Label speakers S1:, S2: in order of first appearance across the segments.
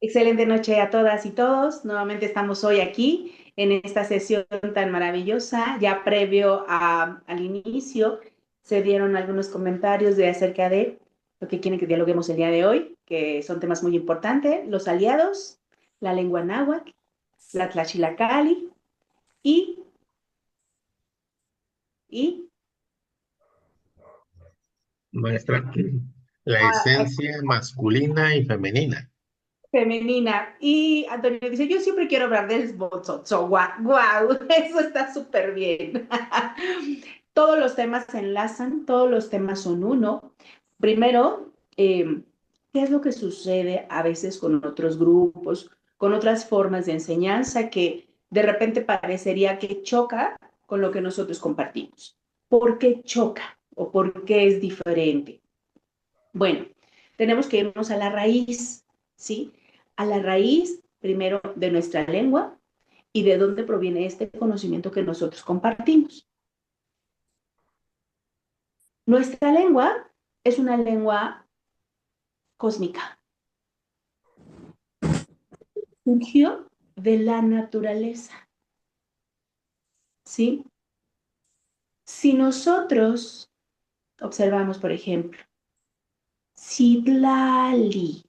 S1: Excelente noche a todas y todos. Nuevamente estamos hoy aquí en esta sesión tan maravillosa. Ya previo al inicio se dieron algunos comentarios de acerca de lo que quieren que dialoguemos el día de hoy, que son temas muy importantes: los aliados, la lengua náhuatl, la tlachilacali y, y
S2: Maestra, la esencia masculina y femenina.
S1: femenina. Y Antonio dice, yo siempre quiero hablar del botsotso. Guau, guau, eso está súper bien. Todos los temas se enlazan, todos los temas son uno. Primero, ¿qué es lo que sucede a veces con otros grupos, con otras formas de enseñanza que de repente parecería que choca con lo que nosotros compartimos? ¿Por qué choca o por qué es diferente? Bueno, tenemos que irnos a la raíz, ¿sí? A la raíz, primero, de nuestra lengua y de dónde proviene este conocimiento que nosotros compartimos. Nuestra lengua es una lengua cósmica, surgió de la naturaleza, ¿sí? Si nosotros observamos, por ejemplo, Citlali,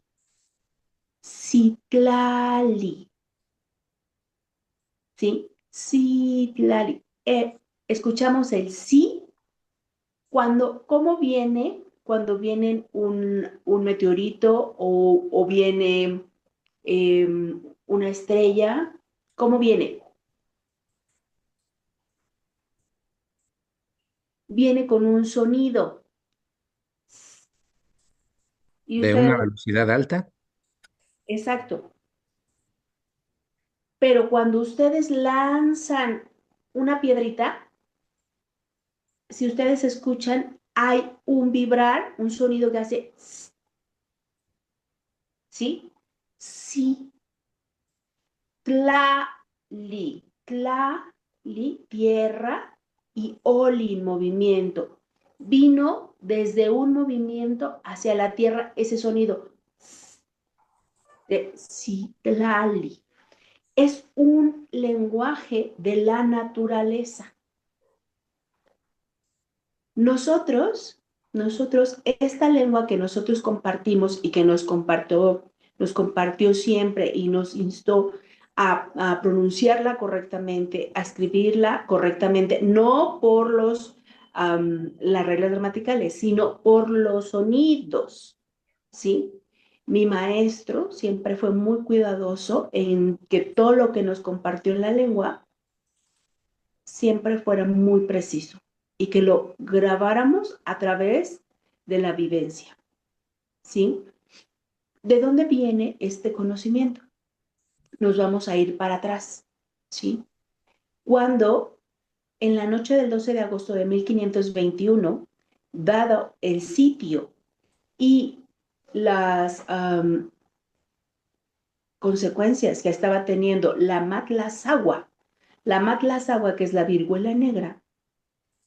S1: Citlali, ¿sí? Citlali. Escuchamos el sí cuando, ¿cómo viene cuando viene un meteorito o viene una estrella? ¿Cómo viene? Viene con un sonido. Y
S3: De una
S1: ustedes,
S3: velocidad alta.
S1: exacto. Pero cuando ustedes lanzan una piedrita, si ustedes escuchan, hay un vibrar, un sonido que hace, ¿sí? Sí, tla, li, tierra, y oli, movimiento. Vino desde un movimiento hacia la tierra ese sonido de Citlali. Es un lenguaje de la naturaleza. Nosotros, esta lengua que nosotros compartimos y que nos compartió siempre y nos instó a pronunciarla correctamente, a escribirla correctamente, no por las reglas gramaticales, sino por los sonidos, ¿sí? Mi maestro siempre fue muy cuidadoso en que todo lo que nos compartió en la lengua siempre fuera muy preciso y que lo grabáramos a través de la vivencia, ¿sí? ¿De dónde viene este conocimiento? Nos vamos a ir para atrás, ¿sí? Cuando en la noche del 12 de agosto de 1521, dado el sitio y las consecuencias que estaba teniendo la Matlasagua, que es la viruela negra,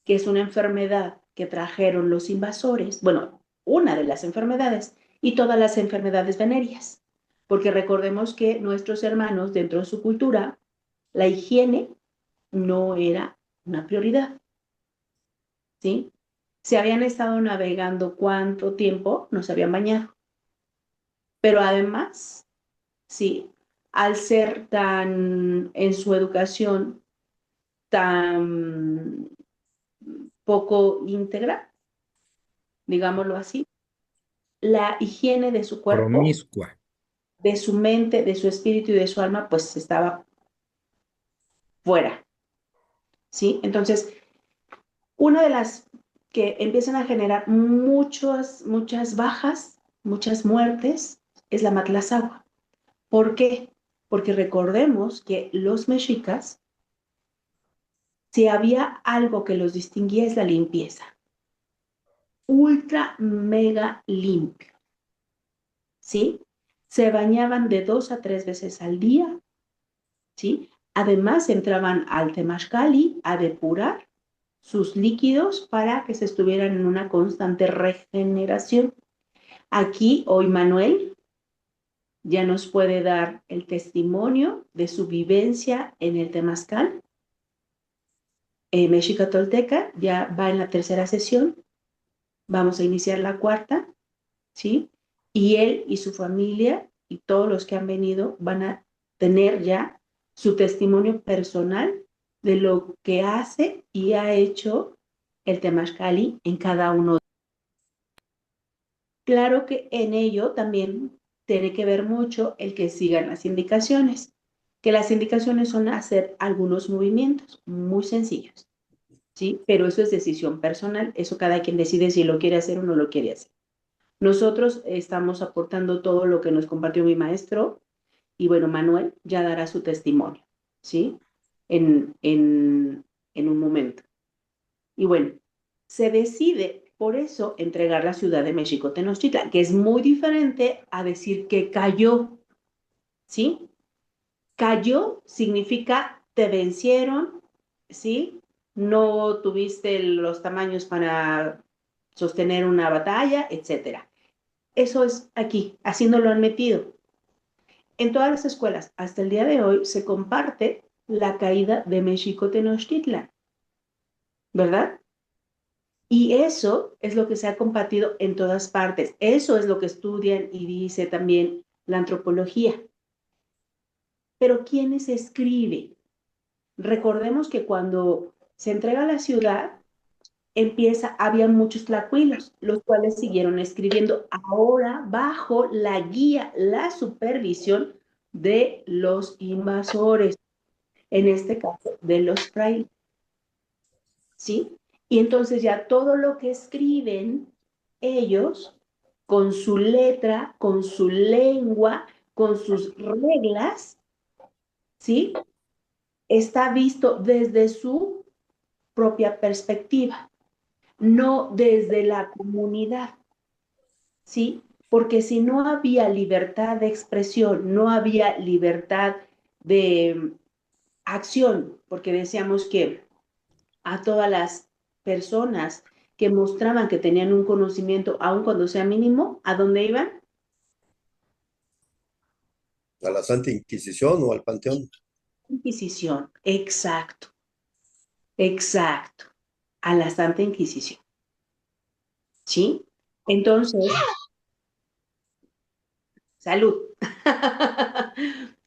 S1: que es una enfermedad que trajeron los invasores, bueno, una de las enfermedades, y todas las enfermedades venéreas, porque recordemos que nuestros hermanos, dentro de su cultura, la higiene no era una prioridad, ¿sí? Se habían estado navegando cuánto tiempo, no se habían bañado, pero además, sí, al ser tan, en su educación, tan poco íntegra, digámoslo así, la higiene de su cuerpo,
S3: Promiscua.
S1: de su mente, de su espíritu y de su alma, pues estaba fuera, ¿sí? Entonces, una de las que empiezan a generar muchas bajas, muchas muertes, es la Matlazagua. ¿Por qué? Porque recordemos que los mexicas, si había algo que los distinguía, es la limpieza. Ultra mega limpio, ¿sí? Se bañaban de 2 a 3 veces al día, ¿sí? Además, entraban al Temazcali a depurar sus líquidos para que se estuvieran en una constante regeneración. Aquí, hoy Manuel, ya nos puede dar el testimonio de su vivencia en el Temazcal. Mexica Tolteca ya va en la tercera sesión, vamos a iniciar la cuarta, ¿sí? Y él y su familia y todos los que han venido van a tener ya su testimonio personal de lo que hace y ha hecho el Temazcali en cada uno. Claro que en ello también tiene que ver mucho el que sigan las indicaciones, que las indicaciones son hacer algunos movimientos muy sencillos, ¿sí? Pero eso es decisión personal, eso cada quien decide si lo quiere hacer o no lo quiere hacer. Nosotros estamos aportando todo lo que nos compartió mi maestro y bueno, Manuel ya dará su testimonio, ¿sí? En, en, en un momento. Y bueno, se decide por eso entregar la Ciudad de México Tenochtitlan, que es muy diferente a decir que cayó, ¿sí? Cayó significa te vencieron, ¿sí? No tuviste los tamaños para sostener una batalla, etcétera. Eso es aquí, así nos lo han metido. En todas las escuelas, hasta el día de hoy, se comparte la caída de México Tenochtitlan, ¿verdad? Y eso es lo que se ha compartido en todas partes. Eso es lo que estudian y dice también la antropología. Pero ¿quiénes escriben? Recordemos que cuando se entrega la ciudad, había muchos tlacuilos, los cuales siguieron escribiendo ahora bajo la guía, la supervisión de los invasores, en este caso de los frailes, ¿sí? Y entonces ya todo lo que escriben ellos, con su letra, con su lengua, con sus reglas, ¿sí? Está visto desde su propia perspectiva, no desde la comunidad, ¿sí? Porque si no había libertad de expresión, no había libertad de acción, porque decíamos que a todas las personas que mostraban que tenían un conocimiento, aun cuando sea mínimo, ¿a dónde iban?
S3: A la Santa Inquisición o al Panteón.
S1: Inquisición, exacto, exacto, a la Santa Inquisición, ¿sí? Entonces, salud.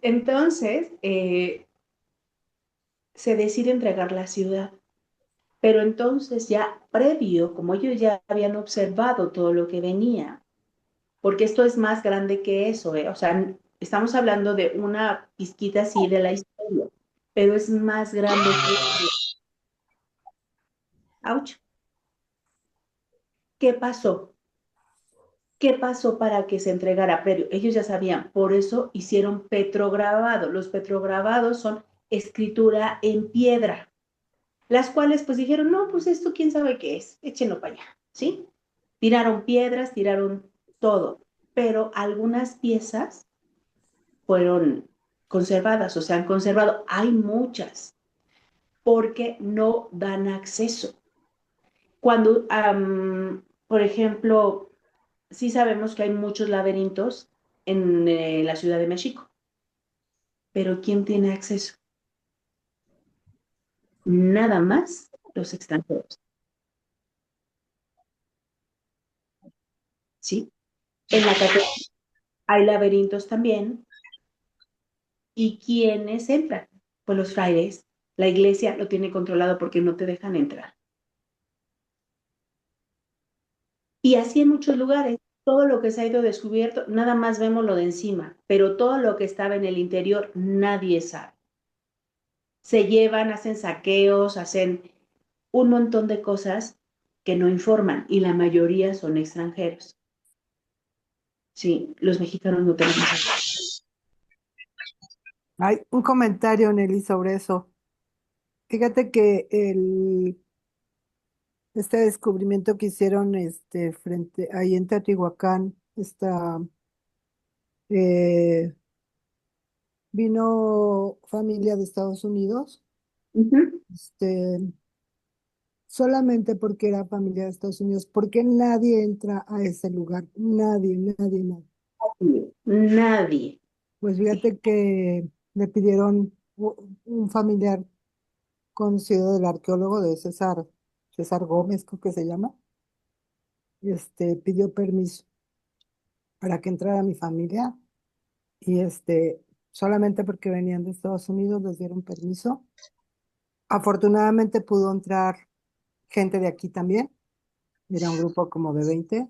S1: Entonces, se decide entregar la ciudad, pero entonces ya previo, como ellos ya habían observado todo lo que venía, porque esto es más grande que eso, ¿eh? O sea, estamos hablando de una pizquita así de la historia, pero es más grande que eso. ¡Auch! ¿Qué pasó? ¿Qué pasó para que se entregara previo? Ellos ya sabían, por eso hicieron petrograbado. Los petrograbados son escritura en piedra, las cuales pues dijeron, no, pues esto quién sabe qué es, échenlo para allá, ¿sí? Tiraron piedras, tiraron todo, pero algunas piezas fueron conservadas o se han conservado. Hay muchas porque no dan acceso. Cuando, por ejemplo, sí sabemos que hay muchos laberintos en la Ciudad de México, pero ¿quién tiene acceso? Nada más los extranjeros, ¿sí? En la catedral hay laberintos también, ¿y quiénes entran? Pues los frailes. La iglesia lo tiene controlado porque no te dejan entrar. Y así en muchos lugares, todo lo que se ha ido descubierto, nada más vemos lo de encima, pero todo lo que estaba en el interior nadie sabe. Se llevan, hacen saqueos, hacen un montón de cosas que no informan y la mayoría son extranjeros. Sí, los mexicanos no tenemos acceso.
S4: Hay un comentario, Nelly, sobre eso. Fíjate que este descubrimiento que hicieron frente ahí en Teotihuacán, eh, vino familia de Estados Unidos,
S1: Ujú.
S4: este, solamente porque era familia de Estados Unidos, porque nadie entra a ese lugar, nadie, nadie, nadie.
S1: Nadie.
S4: Pues fíjate que le pidieron un familiar conocido del arqueólogo de César Gómez, creo que se llama, pidió permiso para que entrara mi familia y solamente porque venían de Estados Unidos les dieron permiso. Afortunadamente pudo entrar gente de aquí también, era un grupo como de 20,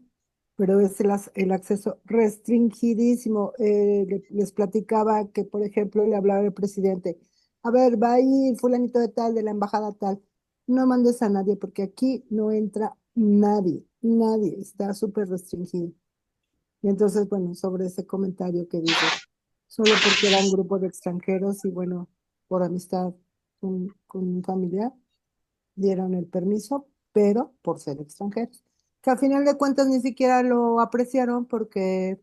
S4: pero es el acceso restringidísimo. Les platicaba que, por ejemplo, le hablaba el presidente, a ver, va a ir fulanito de tal, de la embajada tal, no mandes a nadie porque aquí no entra nadie, nadie, está súper restringido. Y entonces, bueno, sobre ese comentario que dices, solo porque era un grupo de extranjeros y bueno, por amistad con un familiar dieron el permiso, pero por ser extranjeros, que al final de cuentas ni siquiera lo apreciaron porque,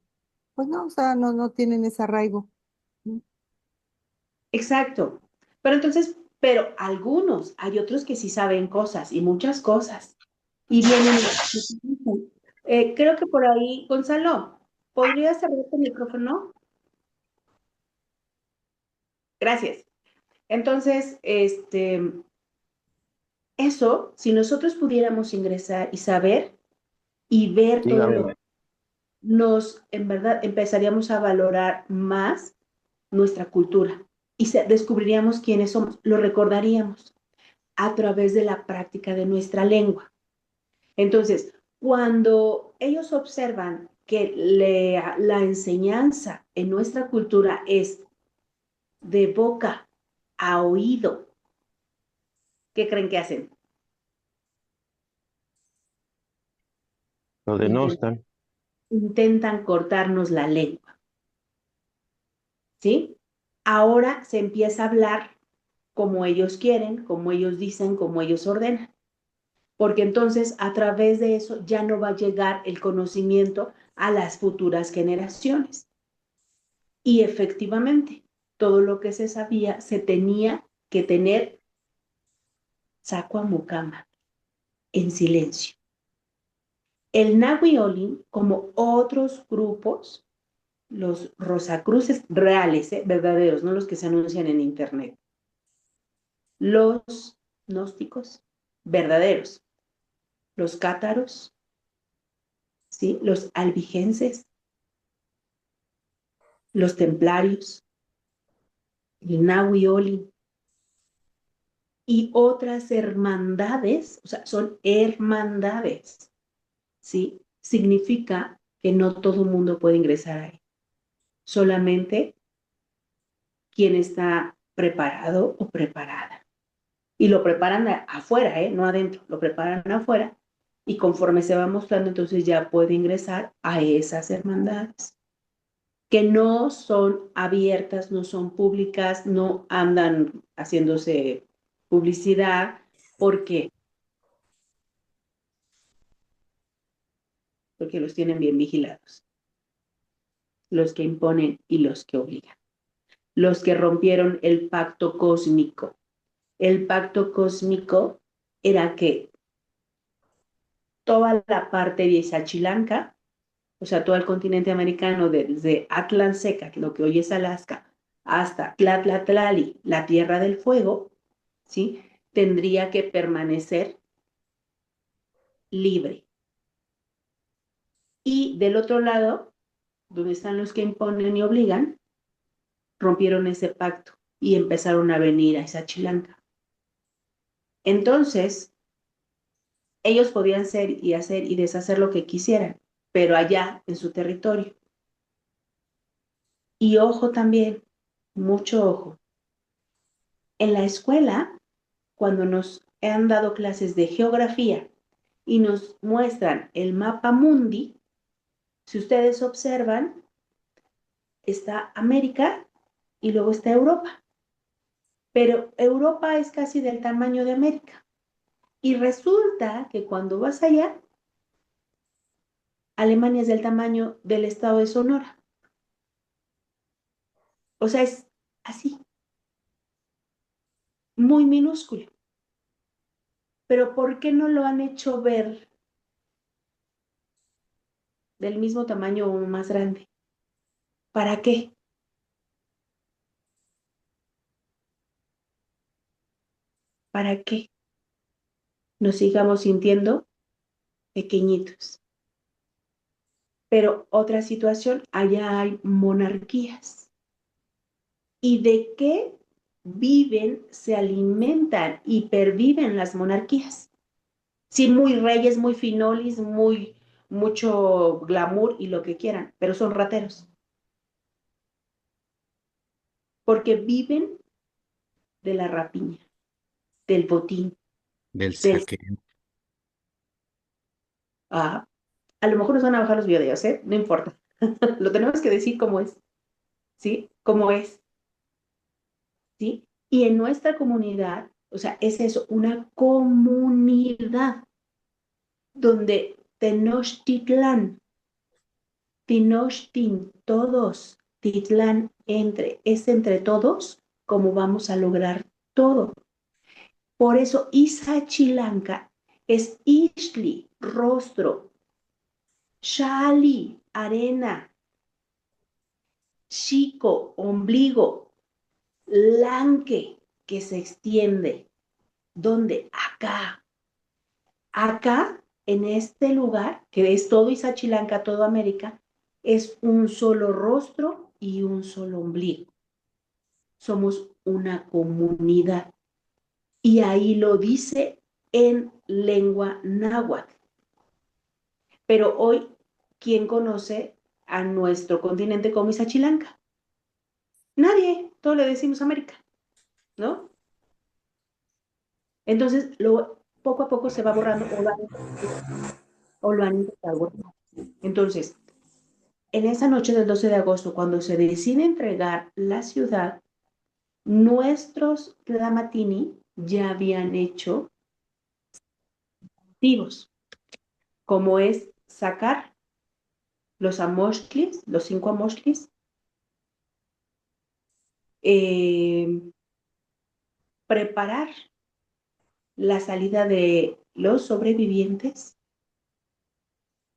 S4: pues no, o sea, no tienen ese arraigo, ¿no?
S1: Exacto. Pero entonces, pero algunos, hay otros que sí saben cosas y muchas cosas. Y vienen y creo que por ahí, Gonzalo, ¿podrías cerrar tu micrófono? Gracias. Entonces, eso, si nosotros pudiéramos ingresar y saber y ver todo lo
S2: Dígame.
S1: que en verdad, empezaríamos a valorar más nuestra cultura y descubriríamos quiénes somos, lo recordaríamos a través de la práctica de nuestra lengua. Entonces, cuando ellos observan que la enseñanza en nuestra cultura es de boca a oído, ¿qué creen que hacen?
S2: Lo
S1: Intent-
S2: denostan.
S1: intentan cortarnos la lengua, ¿sí? Ahora se empieza a hablar como ellos quieren, como ellos dicen, como ellos ordenan, porque entonces a través de eso ya no va a llegar el conocimiento a las futuras generaciones. Y efectivamente, todo lo que se sabía se tenía que tener saco a mucama, en silencio. El Nahui Olin, como otros grupos, los Rosacruces reales, verdaderos, no los que se anuncian en internet, los gnósticos verdaderos, los cátaros, ¿sí? Los albigenses, los templarios, el Nahui Olin y otras hermandades, o sea, son hermandades, ¿sí? Significa que no todo el mundo puede ingresar ahí, solamente quien está preparado o preparada. Y lo preparan afuera, no adentro, lo preparan afuera y conforme se va mostrando, entonces ya puede ingresar a esas hermandades, que no son abiertas, no son públicas, no andan haciéndose publicidad. ¿Por qué? Porque los tienen bien vigilados, los que imponen y los que obligan, los que rompieron el pacto cósmico. El pacto cósmico era que toda la parte de Xochilanca, o sea, todo el continente americano, desde Atlanseca, lo que hoy es Alaska, hasta Tlatlatlali, la Tierra del Fuego, ¿sí? Tendría que permanecer libre. Y del otro lado, donde están los que imponen y obligan, rompieron ese pacto y empezaron a venir a Xochilanca. Entonces, ellos podían ser y hacer y deshacer lo que quisieran, pero allá en su territorio. Y ojo también, mucho ojo. En la escuela, cuando nos han dado clases de geografía y nos muestran el mapa mundi, si ustedes observan, está América y luego está Europa. Pero Europa es casi del tamaño de América. Y resulta que cuando vas allá, Alemania es del tamaño del estado de Sonora. O sea, es así, muy minúsculo. Pero ¿por qué no lo han hecho ver del mismo tamaño o más grande? ¿Para qué? ¿Para qué nos sigamos sintiendo pequeñitos? Pero otra situación, allá hay monarquías. ¿Y de qué viven, se alimentan y perviven las monarquías? Sí, muy reyes, muy finolis, mucho glamour y lo que quieran, pero son rateros. Porque viven de la rapiña, del botín,
S2: Del
S1: del...
S2: saqueo.
S1: Ah, a lo mejor nos van a bajar los videos, ¿eh? No importa. Lo tenemos que decir como es, ¿sí? Como es, ¿sí? Y en nuestra comunidad, o sea, es eso, una comunidad donde Tenochtitlán, Tenochtin, todos, Titlán, es entre todos como vamos a lograr todo. Por eso Isachilanka es Ishli, rostro, Shali, arena, Chico, ombligo, Lanque, que se extiende. ¿Dónde? Acá. Acá, en este lugar, que es todo Isachilanka, todo América, es un solo rostro y un solo ombligo. Somos una comunidad. Y ahí lo dice en lengua náhuatl. Pero hoy, ¿quién conoce a nuestro continente como Isachilanka? Nadie, todos le decimos América, ¿no? Entonces, poco a poco se va borrando o lo han intentado borrar. Entonces, en esa noche del 12 de agosto, cuando se decide entregar la ciudad, nuestros Tlamatini ya habían hecho activos, como es sacar los amoxtlis, los 5 amoxtlis, eh, preparar la salida de los sobrevivientes,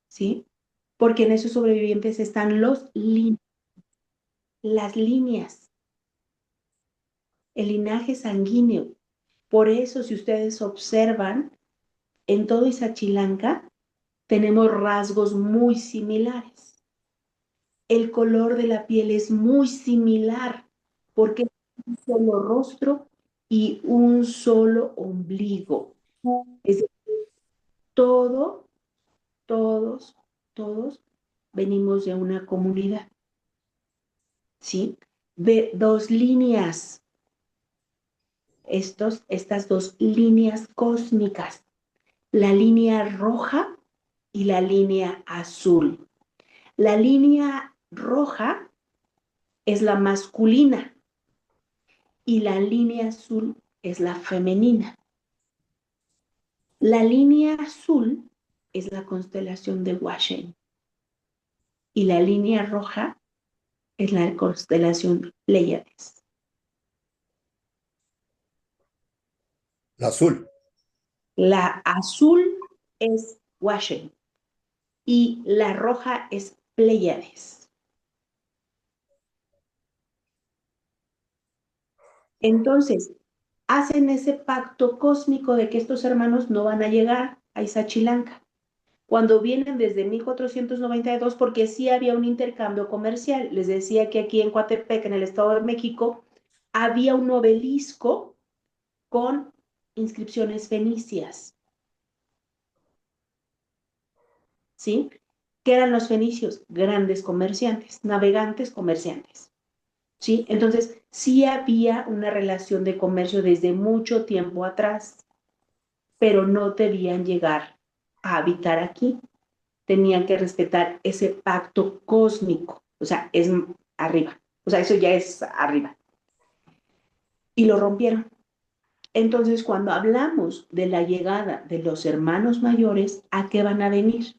S1: ¿sí? Porque en esos sobrevivientes están las líneas, el linaje sanguíneo. Por eso, si ustedes observan, en todo Isachilanka tenemos rasgos muy similares. El color de la piel es muy similar, porque es un solo rostro y un solo ombligo. Es decir, todo, todos, todos venimos de una comunidad, ¿sí? De dos líneas, estas dos líneas cósmicas, la línea roja y la línea azul. La línea roja es la masculina y la línea azul es la femenina. La línea azul es la constelación de Washen y la línea roja es la constelación Pléyades.
S3: La azul.
S1: La azul es Washen y la roja es Pléyades. Entonces, hacen ese pacto cósmico de que estos hermanos no van a llegar a Isachilanka cuando vienen desde 1492, porque sí había un intercambio comercial. Les decía que aquí en Coatepec, en el Estado de México, había un obelisco con inscripciones fenicias, ¿sí? ¿Qué eran los fenicios? Grandes comerciantes, navegantes comerciantes, ¿sí? Entonces, sí había una relación de comercio desde mucho tiempo atrás, pero no debían llegar a habitar aquí. Tenían que respetar ese pacto cósmico, o sea, es arriba, o sea, eso ya es arriba. Y lo rompieron. Entonces, cuando hablamos de la llegada de los hermanos mayores, ¿a qué van a venir?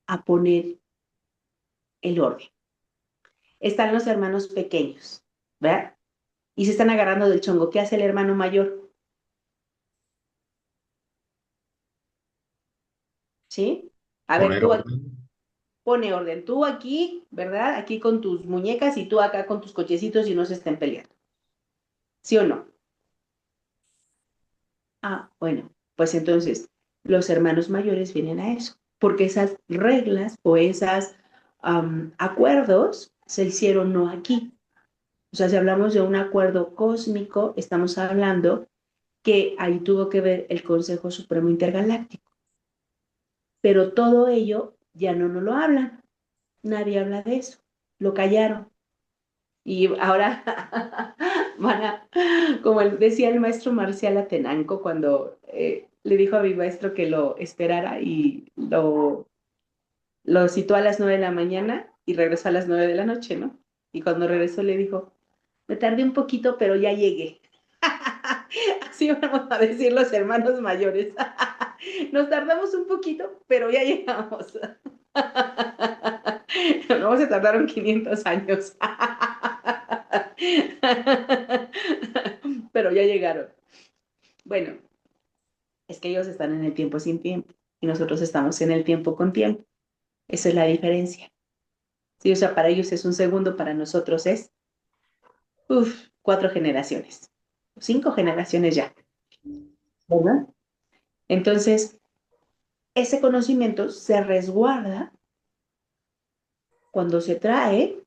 S1: A poner el orden. Están los hermanos pequeños, ¿verdad? Y se están agarrando del chongo. ¿Qué hace el hermano mayor? ¿Sí? A ver,
S2: Poner
S1: tú,
S2: orden.
S1: pone orden. Tú aquí, ¿verdad? Aquí con tus muñecas y tú acá con tus cochecitos y no se estén peleando. ¿Sí o no? Ah, bueno, pues entonces los hermanos mayores vienen a eso, porque esas reglas o esos acuerdos se hicieron no aquí. O sea, si hablamos de un acuerdo cósmico, estamos hablando que ahí tuvo que ver el Consejo Supremo Intergaláctico. Pero todo ello ya no nos lo hablan. Nadie habla de eso. Lo callaron. Y ahora como decía el maestro Marcial Atenanco cuando le dijo a mi maestro que lo esperara y lo citó a las 9 de la mañana y regresó a las 9 de la noche, ¿no? Y cuando regresó le dijo, me tardé un poquito, pero ya llegué. Así vamos a decir los hermanos mayores. Nos tardamos un poquito, pero ya llegamos. No, se tardaron 500 años. Pero ya llegaron. Bueno, es que ellos están en el tiempo sin tiempo y nosotros estamos en el tiempo con tiempo. Esa es la diferencia. Sí, o sea, para ellos es un segundo, para nosotros es 4 generaciones, 5 generaciones ya, ¿verdad? Entonces, ese conocimiento se resguarda cuando se trae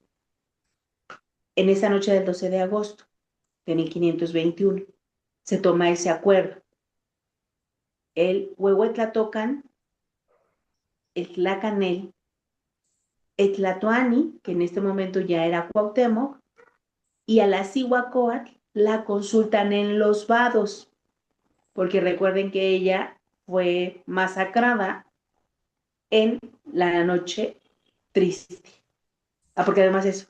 S1: en esa noche del 12 de agosto de 1521. Se toma ese acuerdo. El Huehuetlatocan, el Tlacanel, el Tlatoani, que en este momento ya era Cuauhtémoc, y a la Cihuacóatl la consultan en los vados, porque recuerden que ella fue masacrada en la noche triste. Ah, porque además eso,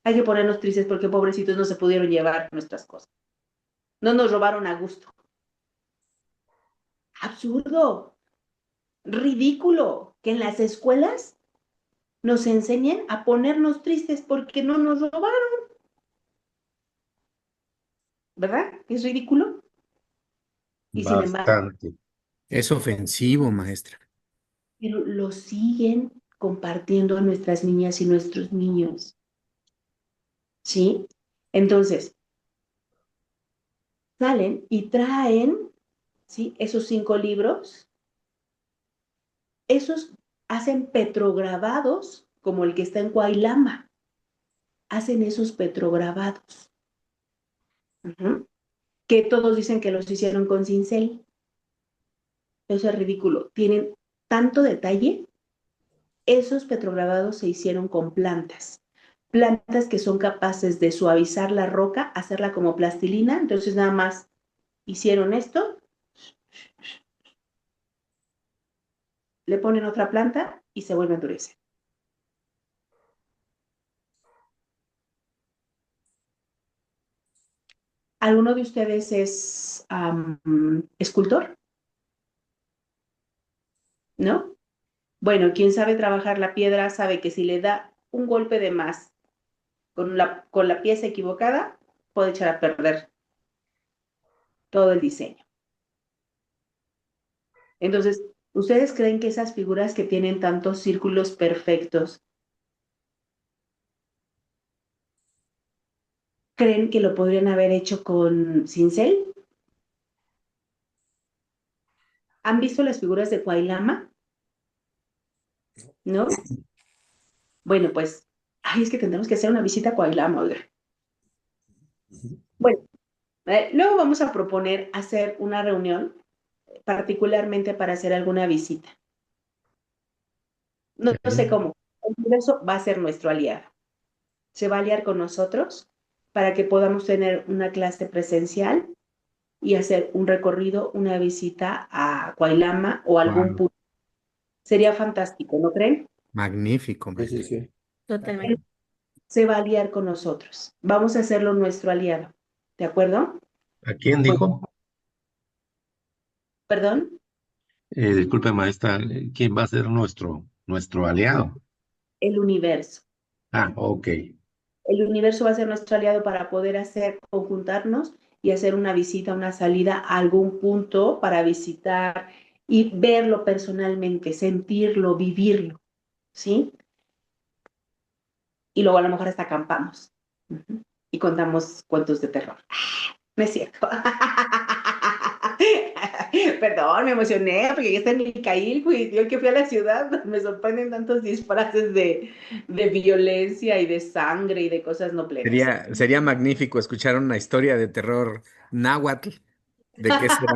S1: hay que ponernos tristes porque pobrecitos no se pudieron llevar nuestras cosas. No nos robaron a gusto. Absurdo, ridículo, que en las escuelas nos enseñen a ponernos tristes porque no nos robaron, ¿verdad? Es ridículo. Y sin embargo,
S2: Bastante.
S5: Es ofensivo, maestra.
S1: pero lo siguen compartiendo nuestras niñas y nuestros niños, ¿sí? Entonces, salen y traen, ¿sí? Esos 5 libros, esos hacen petrograbados, como el que está en Coailama, hacen esos petrograbados, que todos dicen que los hicieron con cincel. Eso es ridículo. Tienen tanto detalle. Esos petrograbados se hicieron con plantas que son capaces de suavizar la roca, hacerla como plastilina. Entonces nada más hicieron esto, le ponen otra planta y se vuelve a endurecer. ¿Alguno de ustedes es escultor? ¿No? Bueno, quien sabe trabajar la piedra sabe que si le da un golpe de más con la pieza equivocada, puede echar a perder todo el diseño. Entonces, ¿ustedes creen que esas figuras que tienen tantos círculos perfectos, creen que lo podrían haber hecho con cincel? ¿Han visto las figuras de Coailama? ¿No? Bueno, pues, ay, es que tendremos que hacer una visita a Coailama, oiga. Bueno, luego vamos a proponer hacer una reunión, particularmente para hacer alguna visita. No, no sé cómo. El universo va a ser nuestro aliado. Se va a aliar con nosotros para que podamos tener una clase presencial y hacer un recorrido, una visita a Coailama o algún
S5: Wow.
S1: punto. Sería fantástico, ¿no creen?
S5: Magnífico,
S3: Sí, sí,
S5: maestra.
S3: sí.
S6: Totalmente.
S1: Se va a aliar con nosotros. Vamos a hacerlo nuestro aliado. ¿De acuerdo?
S2: ¿A quién
S1: Bueno,
S2: dijo?
S1: perdón,
S2: Disculpe, maestra, ¿quién va a ser nuestro aliado?
S1: el universo.
S2: Ah, ok.
S1: El universo va a ser nuestro aliado para poder conjuntarnos y hacer una visita, una salida a algún punto para visitar y verlo personalmente, sentirlo, vivirlo, ¿sí? y luego a lo mejor hasta acampamos. Y contamos cuentos de terror. No es cierto. Perdón, me emocioné porque ya está en Micail, güey. Yo que fui a la ciudad, me sorprenden tantos disfraces de violencia y de sangre y de cosas no plenas.
S5: Sería magnífico escuchar una historia de terror náhuatl. ¿De qué será?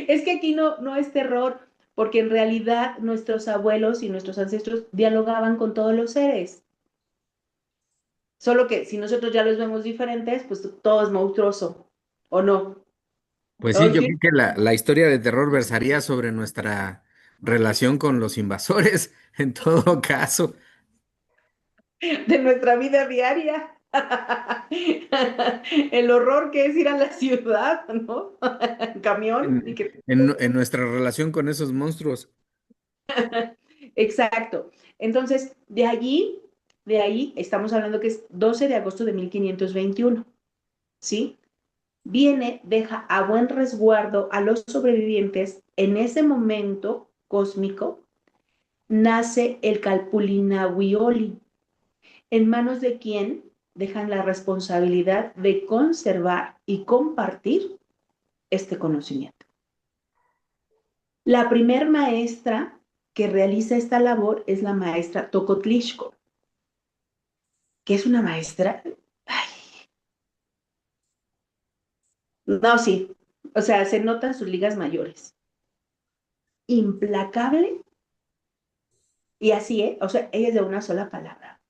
S1: Es que aquí no es terror, porque en realidad nuestros abuelos y nuestros ancestros dialogaban con todos los seres. Solo que si nosotros ya los vemos diferentes, pues todo es monstruoso, ¿o no?
S5: Pues sí, yo
S1: Oye,
S5: creo que la historia de terror versaría sobre nuestra relación con los invasores, en todo caso.
S1: de nuestra vida diaria. El horror que es ir a la ciudad, ¿no? En camión y que...
S5: En nuestra relación con esos monstruos.
S1: Exacto. Entonces, de ahí estamos hablando que es 12 de agosto de 1521, ¿sí? Viene, deja a buen resguardo a los sobrevivientes. En ese momento cósmico nace el Calpulinawioli, en manos de quien dejan la responsabilidad de conservar y compartir este conocimiento. La primer maestra que realiza esta labor es la maestra Tocotlixco, que es una maestra, ay, no, sí, o sea, se notan sus ligas mayores, implacable y así, ¿eh? O sea, ella es de una sola palabra.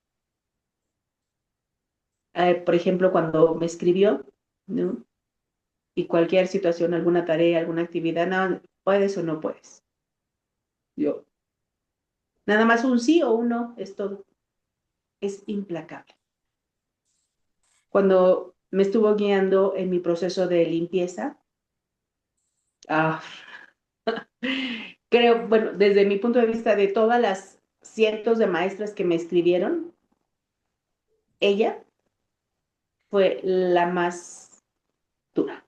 S1: Por ejemplo, cuando me escribió, ¿no? Y cualquier situación, alguna tarea, alguna actividad, no, puedes o no puedes. Yo, nada más un sí o un no, es todo. Es implacable. Cuando me estuvo guiando en mi proceso de limpieza, ah, creo, bueno, desde mi punto de vista de todas las cientos de maestras que me escribieron, ella fue la más dura,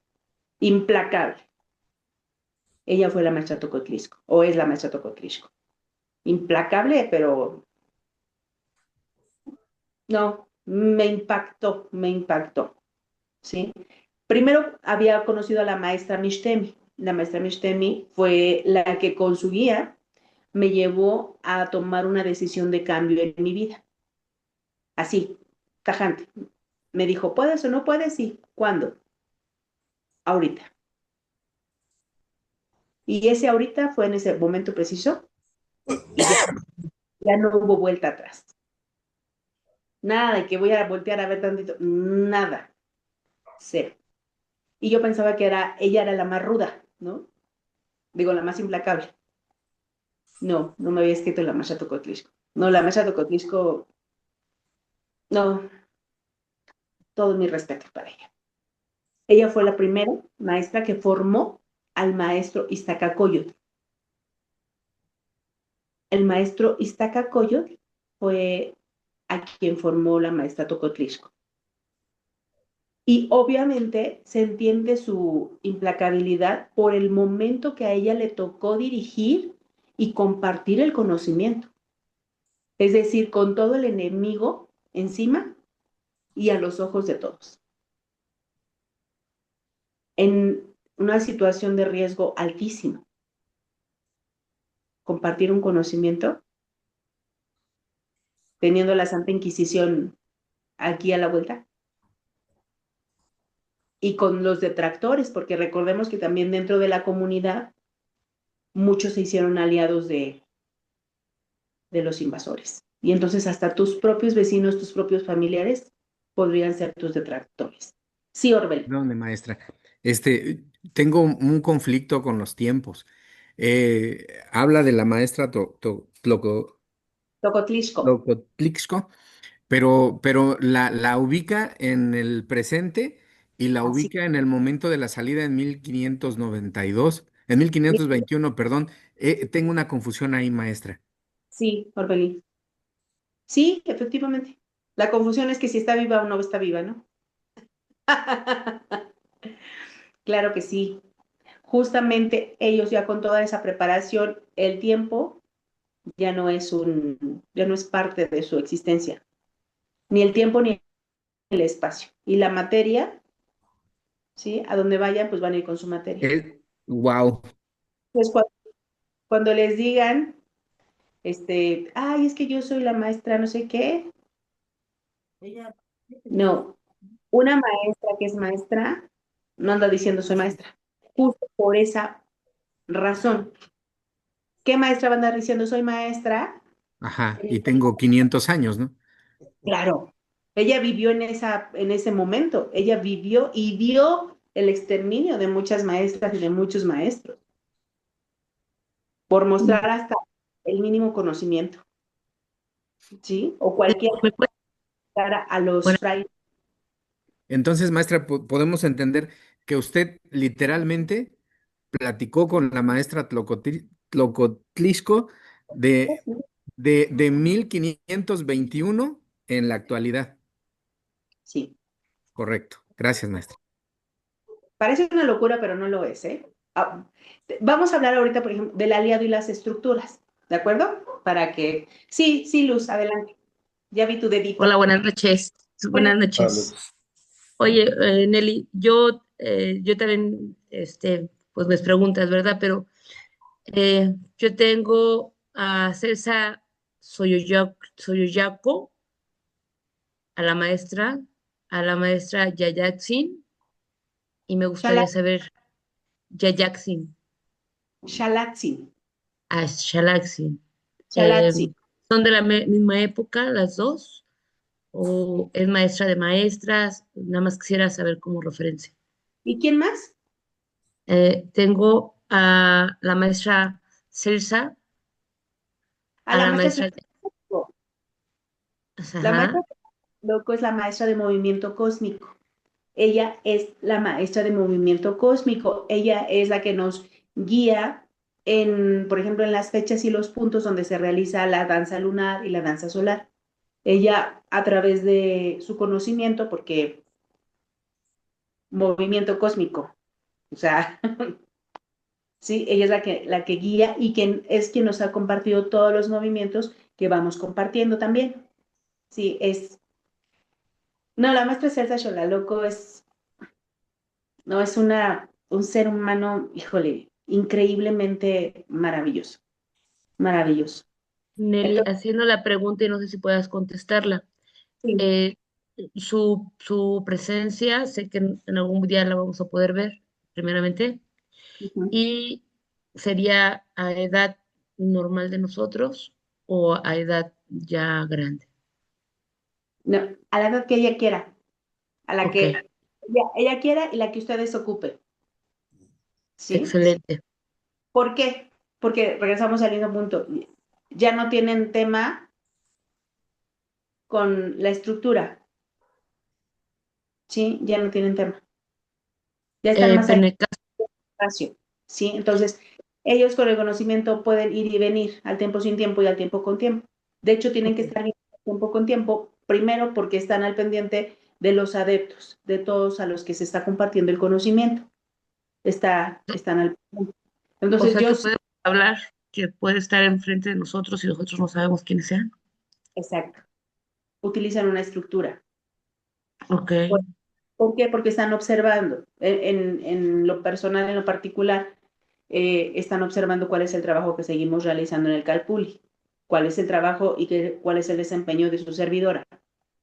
S1: implacable. Ella fue la maestra Tocotlisco, o es la maestra Tocotlisco. Implacable, pero no, me impactó, ¿sí? Primero había conocido a la maestra Mishtemi. La maestra Mishtemi fue la que con su guía me llevó a tomar una decisión de cambio en mi vida. Así, tajante. Me dijo, ¿puedes o no puedes? Sí. ¿Cuándo? Ahorita. Y ese ahorita fue en ese momento preciso y ya no hubo vuelta atrás. Nada de que voy a voltear a ver tantito. Nada. Cero. Y yo pensaba que ella era la más ruda, ¿no? Digo, la más implacable. No, no me había escrito la Masha Tocotlisco. No, la Masha Tocotlisco, no, todo mi respeto para ella. Ella fue la primera maestra que formó al maestro Iztacacoyotl. El maestro Iztacacoyotl fue a quien formó la maestra Tocotlisco. Y obviamente se entiende su implacabilidad por el momento que a ella le tocó dirigir y compartir el conocimiento. Es decir, con todo el enemigo encima y a los ojos de todos. En una situación de riesgo altísimo. Compartir un conocimiento, teniendo la Santa Inquisición aquí a la vuelta, y con los detractores, porque recordemos que también dentro de la comunidad muchos se hicieron aliados de los invasores. Y entonces hasta tus propios vecinos, tus propios familiares podrían ser tus detractores. Sí, Orbel.
S5: ¿Dónde, maestra? Tengo un conflicto con los tiempos. Habla de la maestra
S1: Tocotlisco.
S5: Tlocotlixco, pero la ubica en el presente y la
S1: Así.
S5: ubica en el momento de la salida en 1592, en 1521, perdón. Tengo una confusión ahí, maestra.
S1: Sí, Orbelín. Sí, efectivamente. La confusión es que si está viva o no está viva, ¿no? Claro que sí. Justamente ellos ya con toda esa preparación, el tiempo ya no es parte de su existencia, ni el tiempo ni el espacio. Y la materia, ¿sí? A donde vayan, pues van a ir con su materia.
S5: Wow.
S1: Pues cuando les digan, ay, es que yo soy la maestra, no sé qué, no, una maestra que es maestra no anda diciendo soy maestra, justo por esa razón. ¿Qué maestra va a andar diciendo soy maestra?
S5: Ajá. Y tengo 500 años, ¿no?
S1: Claro, ella vivió en ese momento, ella vivió y vio el exterminio de muchas maestras y de muchos maestros, por mostrar hasta el mínimo conocimiento, ¿sí? O cualquier
S6: ¿Me puede-
S1: cara a los
S6: bueno,
S1: frailes.
S5: Entonces, maestra, podemos entender que usted literalmente platicó con la maestra Tlocotlisco de 1521 en la actualidad.
S1: Sí,
S5: Correcto. Gracias, maestra.
S1: parece una locura, pero no lo es, ¿eh? Vamos a hablar ahorita, por ejemplo, del aliado y las estructuras, ¿de acuerdo? Para que... Sí, sí, Luz, adelante. Ya vi tu
S6: Hola,
S1: dedito.
S6: buenas noches.
S1: Bueno,
S6: Buenas noches.
S3: Carlos.
S6: Oye, Nelly, yo también, pues me preguntas, ¿verdad? Pero yo tengo a Celsa Soyoyaco, a la maestra Yayatsin, y me gustaría saber Yayatsin,
S1: Shalaxin,
S6: a Shalaxin. Eh,
S1: Shalaxin.
S6: ¿Son de la misma época las dos? ¿O es maestra de maestras? Nada más quisiera saber como referencia.
S1: ¿Y quién más?
S6: Tengo a la maestra Celsa,
S1: A
S6: a
S1: la
S6: la
S1: maestra
S6: maestra,
S1: Francisco. La maestra
S6: ajá,
S1: Loco es la maestra de movimiento cósmico. Ella es la maestra de movimiento cósmico. Ella es la que nos guía por ejemplo, en las fechas y los puntos donde se realiza la danza lunar y la danza solar. Ella, a través de su conocimiento, porque movimiento cósmico, o sea, sí, ella es la que guía y es quien nos ha compartido todos los movimientos que vamos compartiendo también. Sí, no, la maestra Celsa Xolaloco no, es un ser humano, híjole, increíblemente maravilloso, maravilloso.
S6: Nelly,
S1: Entonces,
S6: haciendo la pregunta y no sé si puedas contestarla.
S1: sí,
S6: Eh, su presencia, sé que en algún día la vamos a poder ver, primeramente,
S1: ujú.
S6: y sería a edad normal de nosotros o a edad ya grande.
S1: No, a la edad que ella quiera, a la
S6: Ok,
S1: que ella quiera y la que ustedes ocupen, ¿sí?
S6: excelente.
S1: ¿Por qué? Porque regresamos al mismo punto. Ya no tienen tema con la estructura, ¿sí? Ya no tienen tema. Ya están más allá
S6: Peneca,
S1: del espacio, ¿sí? Entonces, ellos con el conocimiento pueden ir y venir al tiempo sin tiempo y al tiempo con tiempo. De hecho, tienen que
S6: ok.
S1: estar bien tiempo con tiempo, primero porque están al pendiente de los adeptos, de todos a los que se está compartiendo el conocimiento. Están al pendiente.
S6: O
S1: Entonces,
S6: sea
S1: yo
S6: que
S1: sí,
S6: puede hablar, que puede estar enfrente de nosotros y nosotros no sabemos quiénes sean.
S1: exacto, utilizan una estructura.
S6: Ok.
S1: ¿Por qué? Porque están observando, en lo personal, en lo particular, están observando cuál es el trabajo que seguimos realizando en el Calpulli, cuál es el trabajo y cuál es el desempeño de su servidora.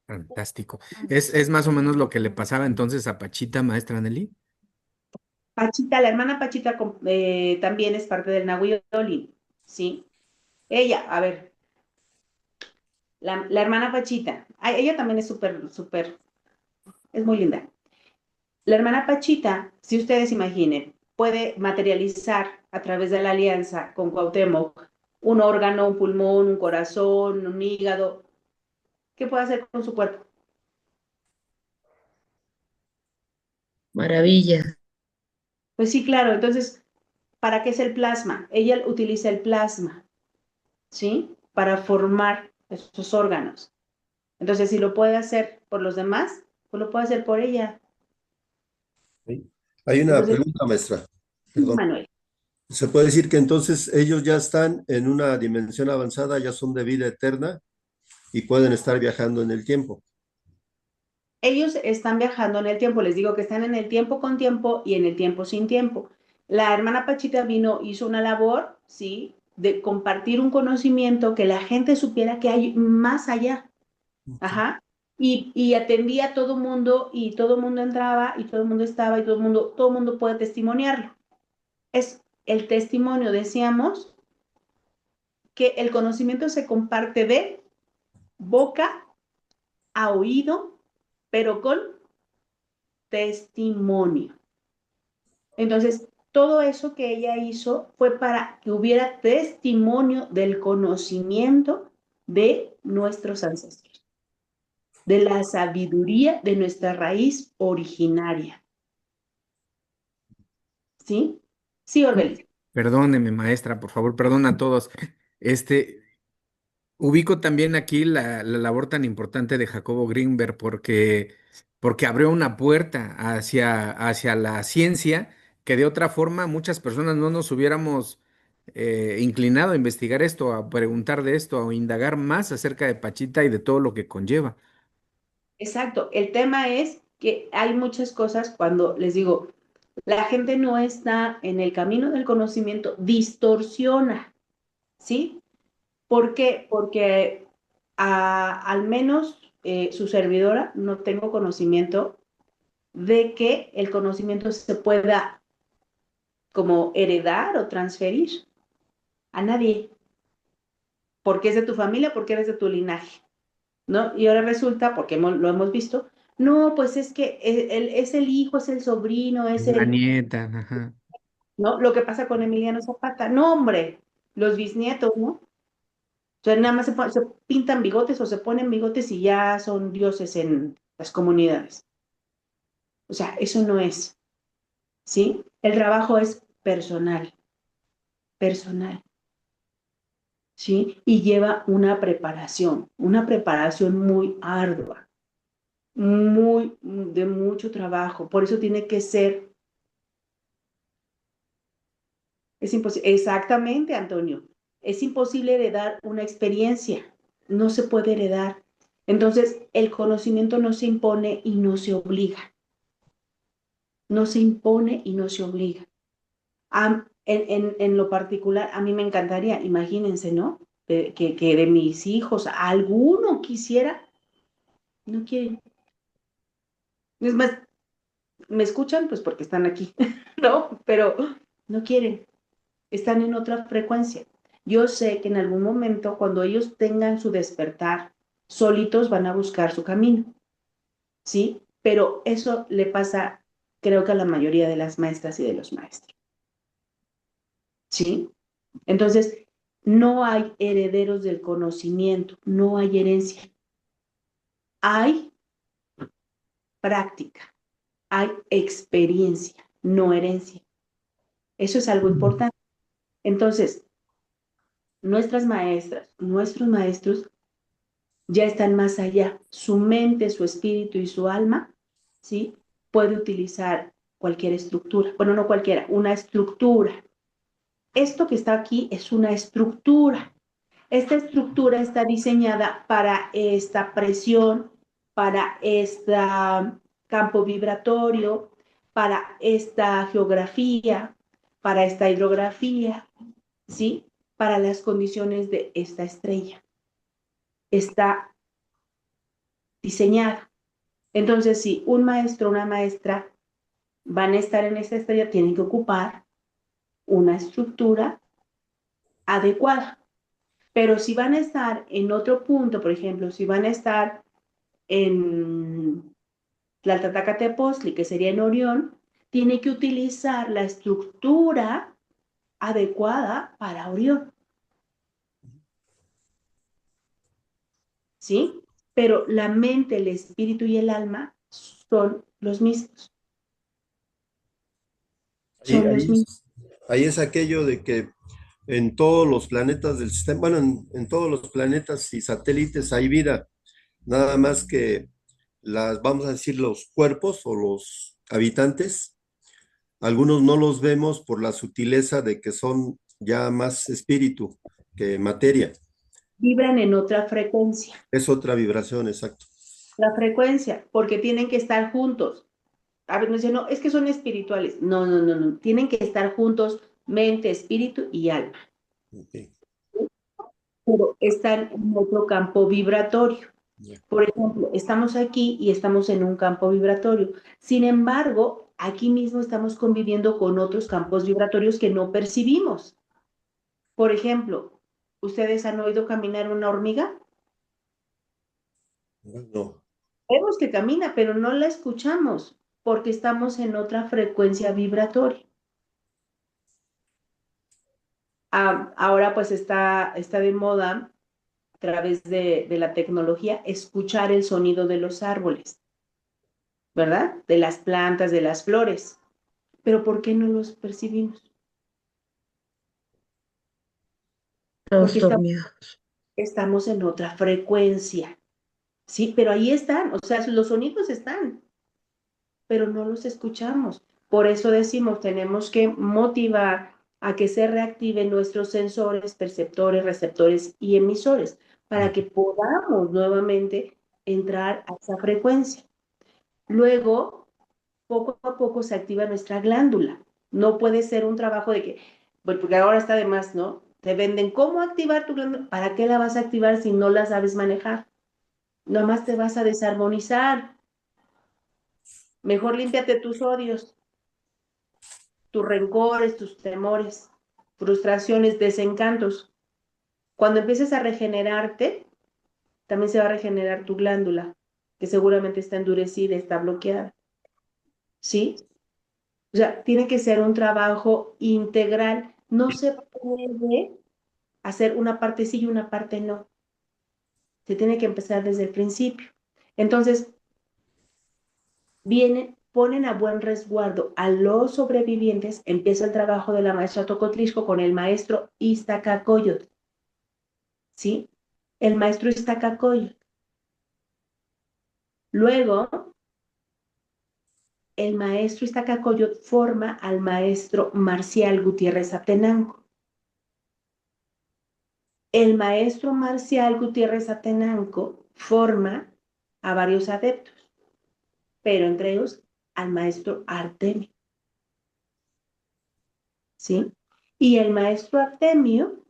S5: Fantástico. Es más o menos lo que le pasaba entonces a Pachita, maestra Nelly.
S1: Pachita, la hermana Pachita también es parte del Nahui Oli, ¿sí? Ella, a ver, la hermana Pachita, ella también es súper, súper, es muy linda. La hermana Pachita, si ustedes imaginen, puede materializar a través de la alianza con Cuauhtémoc un órgano, un pulmón, un corazón, un hígado. ¿Qué puede hacer con su cuerpo?
S6: Maravilla.
S1: Pues sí, claro. Entonces, ¿para qué es el plasma? Ella utiliza el plasma, ¿sí? Para formar esos órganos. Entonces, si lo puede hacer por los demás, pues lo puede hacer por ella.
S3: ¿Sí? Hay una
S1: Entonces,
S3: pregunta, maestra.
S1: sí,
S3: Perdón.
S1: Manuel.
S3: Se puede decir que entonces ellos ya están en una dimensión avanzada, ya son de vida eterna y pueden estar viajando en el tiempo.
S1: Ellos están viajando en el tiempo, les digo que están en el tiempo con tiempo y en el tiempo sin tiempo. La hermana Pachita vino, hizo una labor, ¿sí? De compartir un conocimiento que la gente supiera que hay más allá. Ajá. Y atendía a todo mundo y todo el mundo entraba y todo el mundo estaba y todo el mundo puede testimoniarlo. Es el testimonio, decíamos, que el conocimiento se comparte de boca a oído, pero con testimonio. Entonces, todo eso que ella hizo fue para que hubiera testimonio del conocimiento de nuestros ancestros, de la sabiduría de nuestra raíz originaria. ¿Sí? Sí, Orbelín.
S5: Perdóneme, maestra, por favor, perdona a todos. Este, Ubico también aquí la labor tan importante de Jacobo Greenberg porque abrió una puerta hacia la ciencia que de otra forma muchas personas no nos hubiéramos inclinado a investigar esto, a preguntar de esto, a indagar más acerca de Pachita y de todo lo que conlleva.
S1: Exacto. El tema es que hay muchas cosas cuando les digo, la gente no está en el camino del conocimiento, distorsiona, ¿sí? ¿Por qué? Porque al menos su servidora no tengo conocimiento de que el conocimiento se pueda como heredar o transferir a nadie, porque es de tu familia, porque eres de tu linaje, ¿no? Y ahora resulta, porque lo hemos visto, no, pues es que es el hijo, es el sobrino, es
S5: La
S1: el,
S5: nieta, ajá.
S1: ¿no? Lo que pasa con Emiliano Zapata, no, hombre, los bisnietos, ¿no? O sea, nada más se pintan bigotes o se ponen bigotes y ya son dioses en las comunidades. O sea, eso no es, ¿sí? El trabajo es personal, personal, ¿sí? Y lleva una preparación muy ardua, muy, de mucho trabajo. Por eso tiene que ser, es imposible, exactamente, Antonio, es imposible heredar una experiencia, no se puede heredar. Entonces, el conocimiento no se impone y no se obliga, no se impone y no se obliga. En lo particular, a mí me encantaría, imagínense, ¿no? Que de mis hijos alguno quisiera, no quieren. Es más, me escuchan pues porque están aquí, ¿no? Pero no quieren, están en otra frecuencia. Yo sé que en algún momento, cuando ellos tengan su despertar, solitos van a buscar su camino, ¿sí? Pero eso le pasa, creo que a la mayoría de las maestras y de los maestros, ¿sí? Entonces, no hay herederos del conocimiento, no hay herencia. Hay práctica, hay experiencia, no herencia. Eso es algo importante. Entonces, nuestras maestras, nuestros maestros ya están más allá. Su mente, su espíritu y su alma, ¿sí? Puede utilizar cualquier estructura. Bueno, no cualquiera, una estructura. Esto que está aquí es una estructura. Esta estructura está diseñada para esta presión, para este campo vibratorio, para esta geografía, para esta hidrografía, ¿sí? Para las condiciones de esta estrella. Está diseñada. Entonces, si un maestro o una maestra van a estar en esta estrella, tienen que ocupar una estructura adecuada. Pero si van a estar en otro punto, por ejemplo, si van a estar en Tlaltatacatepostli, que sería en Orión, tiene que utilizar la estructura adecuada para Orión, ¿sí? Pero la mente, el espíritu y el alma son los mismos.
S3: Ahí,
S1: Son los
S3: ahí,
S1: mismos.
S3: ahí es aquello de que en todos los planetas del sistema, bueno, en todos los planetas y satélites hay vida, nada más que vamos a decir, los cuerpos o los habitantes algunos no los vemos por la sutileza de que son ya más espíritu que materia.
S1: Vibran en otra frecuencia.
S3: Es otra vibración, exacto.
S1: La frecuencia, porque tienen que estar juntos. A ver, me dicen, no, es que son espirituales. No, no, no, no. Tienen que estar juntos mente, espíritu y alma.
S3: Ok,
S1: Pero están en otro campo vibratorio.
S3: ya.
S1: Por ejemplo, estamos aquí y estamos en un campo vibratorio. Sin embargo, aquí mismo estamos conviviendo con otros campos vibratorios que no percibimos. Por ejemplo, ¿ustedes han oído caminar una hormiga?
S3: No,
S1: Vemos que camina, pero no la escuchamos porque estamos en otra frecuencia vibratoria. Ahora pues está de moda a través de la tecnología escuchar el sonido de los árboles, ¿verdad? De las plantas, de las flores. Pero ¿por qué no los percibimos?
S6: Todos
S1: Porque
S6: dormidos.
S1: estamos en otra frecuencia, ¿sí? Pero ahí están, o sea, los sonidos están, pero no los escuchamos. Por eso decimos, tenemos que motivar a que se reactiven nuestros sensores, perceptores, receptores y emisores para que podamos nuevamente entrar a esa frecuencia. Luego, poco a poco se activa nuestra glándula. No puede ser un trabajo de que, porque ahora está de más, ¿no? Te venden cómo activar tu glándula. ¿Para qué la vas a activar si no la sabes manejar? Nomás te vas a desarmonizar. Mejor límpiate tus odios, tus rencores, tus temores, frustraciones, desencantos. Cuando empieces a regenerarte, también se va a regenerar tu glándula, que seguramente está endurecida, está bloqueada. ¿Sí? O sea, tiene que ser un trabajo integral. No se puede hacer una parte sí y una parte no. Se tiene que empezar desde el principio. Entonces, ponen a buen resguardo a los sobrevivientes. Empieza el trabajo de la maestra Tocotlisco con el maestro Iztacacoyot. ¿Sí? El maestro Iztacacoyot. Luego, el maestro Iztacacoyot forma al maestro Marcial Gutiérrez Atenanco. El maestro Marcial Gutiérrez Atenanco forma a varios adeptos, pero entre ellos al maestro Artemio, ¿sí? Y el maestro Artemio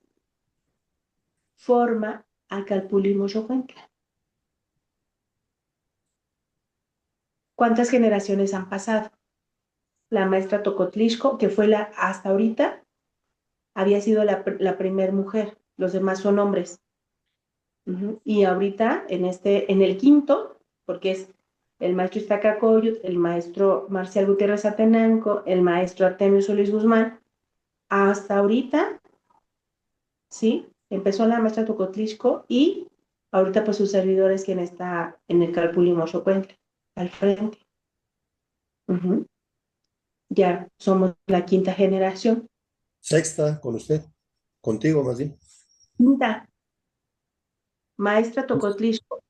S1: forma a Calpulli Moyocuencla. ¿Cuántas generaciones han pasado? La maestra Tocotlisco, que fue hasta ahorita, había sido la primer mujer, los demás son hombres. Y ahorita, en el quinto, porque es el maestro Iztacacoyot, el maestro Marcial Gutiérrez Atenanco, el maestro Artemio Solís Guzmán, hasta ahorita, ¿sí? Empezó la maestra Tocotlisco y ahorita pues su servidor es quien está en el Calpulli Moyocuentle, al frente. Ya somos la quinta generación.
S3: Sexta con usted, contigo más bien.
S1: Quinta, maestra Tocotlisco,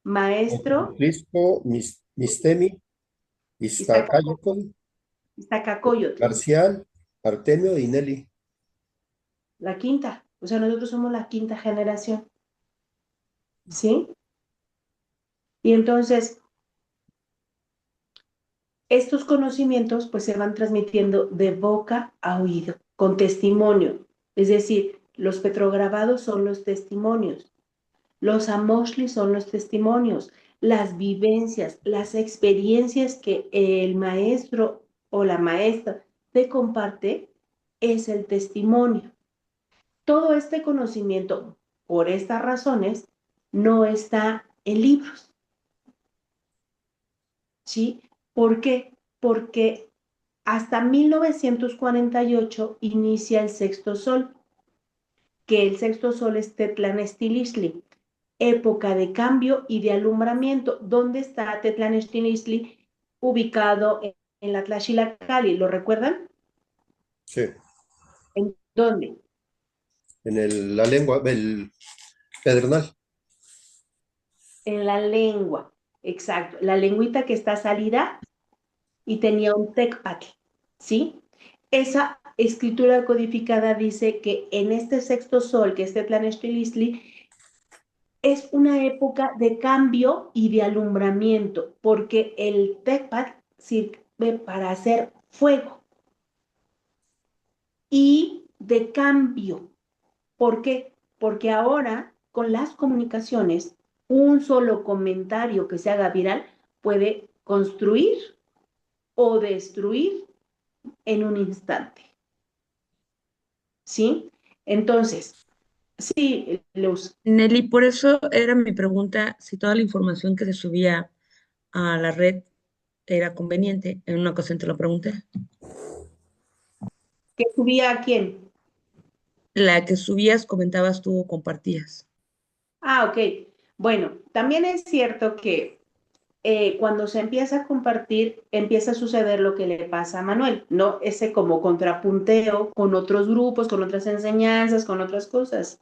S1: maestro
S3: Risco, Mistemi, Iztacayotl,
S1: Iztacacoyot,
S3: Marcial, Artemio y Nelly.
S1: la quinta. O sea, nosotros somos la quinta generación. ¿Sí? Y entonces, estos conocimientos pues se van transmitiendo de boca a oído, con testimonio. Es decir, los petrograbados son los testimonios, los amoshli son los testimonios, las vivencias, las experiencias que el maestro o la maestra te comparte es el testimonio. Todo este conocimiento, por estas razones, no está en libros. ¿Sí? ¿Por qué? Porque hasta 1948 inicia el sexto sol, que el sexto sol es Tetlanestilistli, época de cambio y de alumbramiento. ¿Dónde está Tetlanestilistli? Ubicado en la Tlaxilacali, ¿lo recuerdan?
S3: Sí,
S1: ¿En dónde?
S3: en la lengua, el Pedernal.
S1: En la lengua, exacto. La lengüita que está salida y tenía un tecpatle. ¿sí? Esa escritura codificada dice que en este sexto sol, que es Tlanestilistli, es una época de cambio y de alumbramiento, porque el Tecpat sirve para hacer fuego y de cambio. ¿Por qué? Porque ahora, con las comunicaciones, un solo comentario que se haga viral puede construir o destruir en un instante. ¿Sí? Entonces, sí, Luz.
S6: Nelly, por eso era mi pregunta si toda la información que se subía a la red era conveniente. En una ocasión te lo pregunté.
S1: ¿Que subía a quién?
S6: La que subías, comentabas tú o compartías.
S1: Ah, ok. Bueno, también es cierto que cuando se empieza a compartir, empieza a suceder lo que le pasa a Manuel, ¿no? Ese como contrapunteo con otros grupos, con otras enseñanzas, con otras cosas.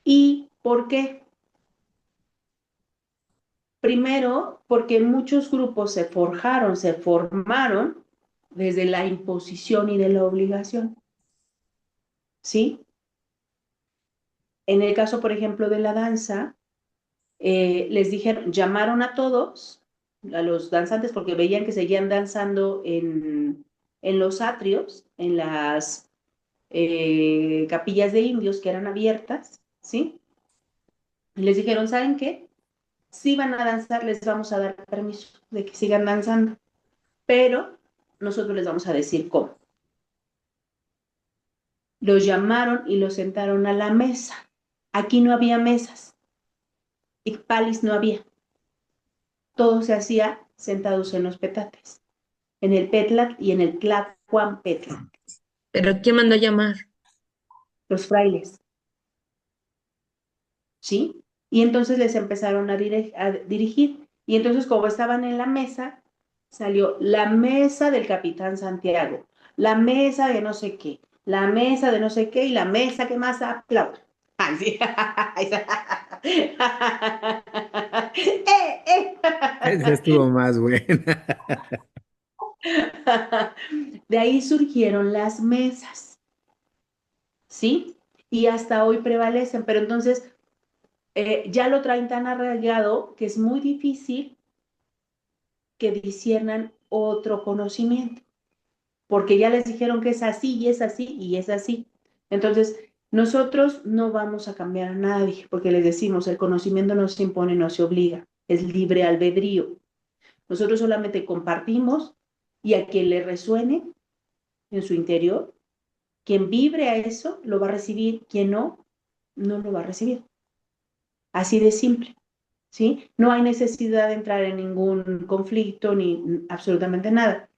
S1: ¿Y por qué? Primero, porque muchos grupos se forjaron, se formaron desde la imposición y de la obligación, ¿sí? En el caso, por ejemplo, de la danza, les dijeron, llamaron a todos, a los danzantes, porque veían que seguían danzando en los atrios, en las capillas de indios que eran abiertas, ¿sí? Y les dijeron, ¿saben qué? Si van a danzar, les vamos a dar permiso de que sigan danzando, pero nosotros les vamos a decir cómo. Los llamaron y los sentaron a la mesa. Aquí no había mesas, Icpalis no había. Todo se hacía sentados en los petates, en el Petlat y en el Tlacuampetlat,
S6: ¿Pero quién mandó a llamar?
S1: los frailes, ¿sí? Y entonces les empezaron a dirigir. Y entonces, como estaban en la mesa, salió la mesa del Capitán Santiago, la mesa de no sé qué, la mesa de no sé qué y la mesa que más aplaude. Ay, sí.
S5: Esa estuvo más buena.
S1: De ahí surgieron las mesas, ¿sí? Y hasta hoy prevalecen, pero entonces ya lo traen tan arraigado que es muy difícil que disciernan otro conocimiento, porque ya les dijeron que es así y es así y es así. Entonces, nosotros no vamos a cambiar a nadie, porque les decimos, el conocimiento no se impone, no se obliga, es libre albedrío. Nosotros solamente compartimos y a quien le resuene en su interior, quien vibre a eso, lo va a recibir, quien no, no lo va a recibir. Así de simple. ¿Sí? No hay necesidad de entrar en ningún conflicto ni absolutamente nada.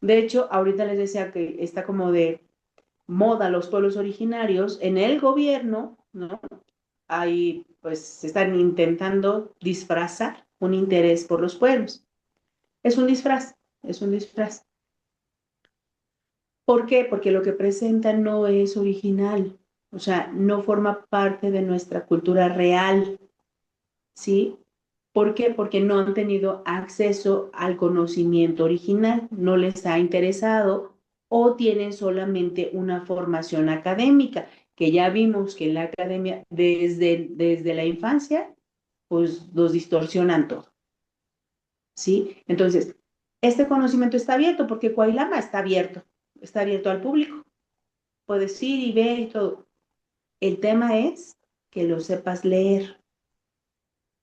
S1: De hecho, ahorita les decía que está como de moda los pueblos originarios en el gobierno, ¿no? Ahí pues se están intentando disfrazar un interés por los pueblos. Es un disfraz, es un disfraz. ¿Por qué? Porque lo que presentan no es original, o sea, no forma parte de nuestra cultura real, ¿sí? ¿Por qué? Porque no han tenido acceso al conocimiento original, no les ha interesado o tienen solamente una formación académica, que ya vimos que en la academia desde la infancia, pues los distorsionan todo, ¿sí? Entonces, este conocimiento está abierto porque Coailama está abierto al público, puedes ir y ver y todo. El tema es que lo sepas leer,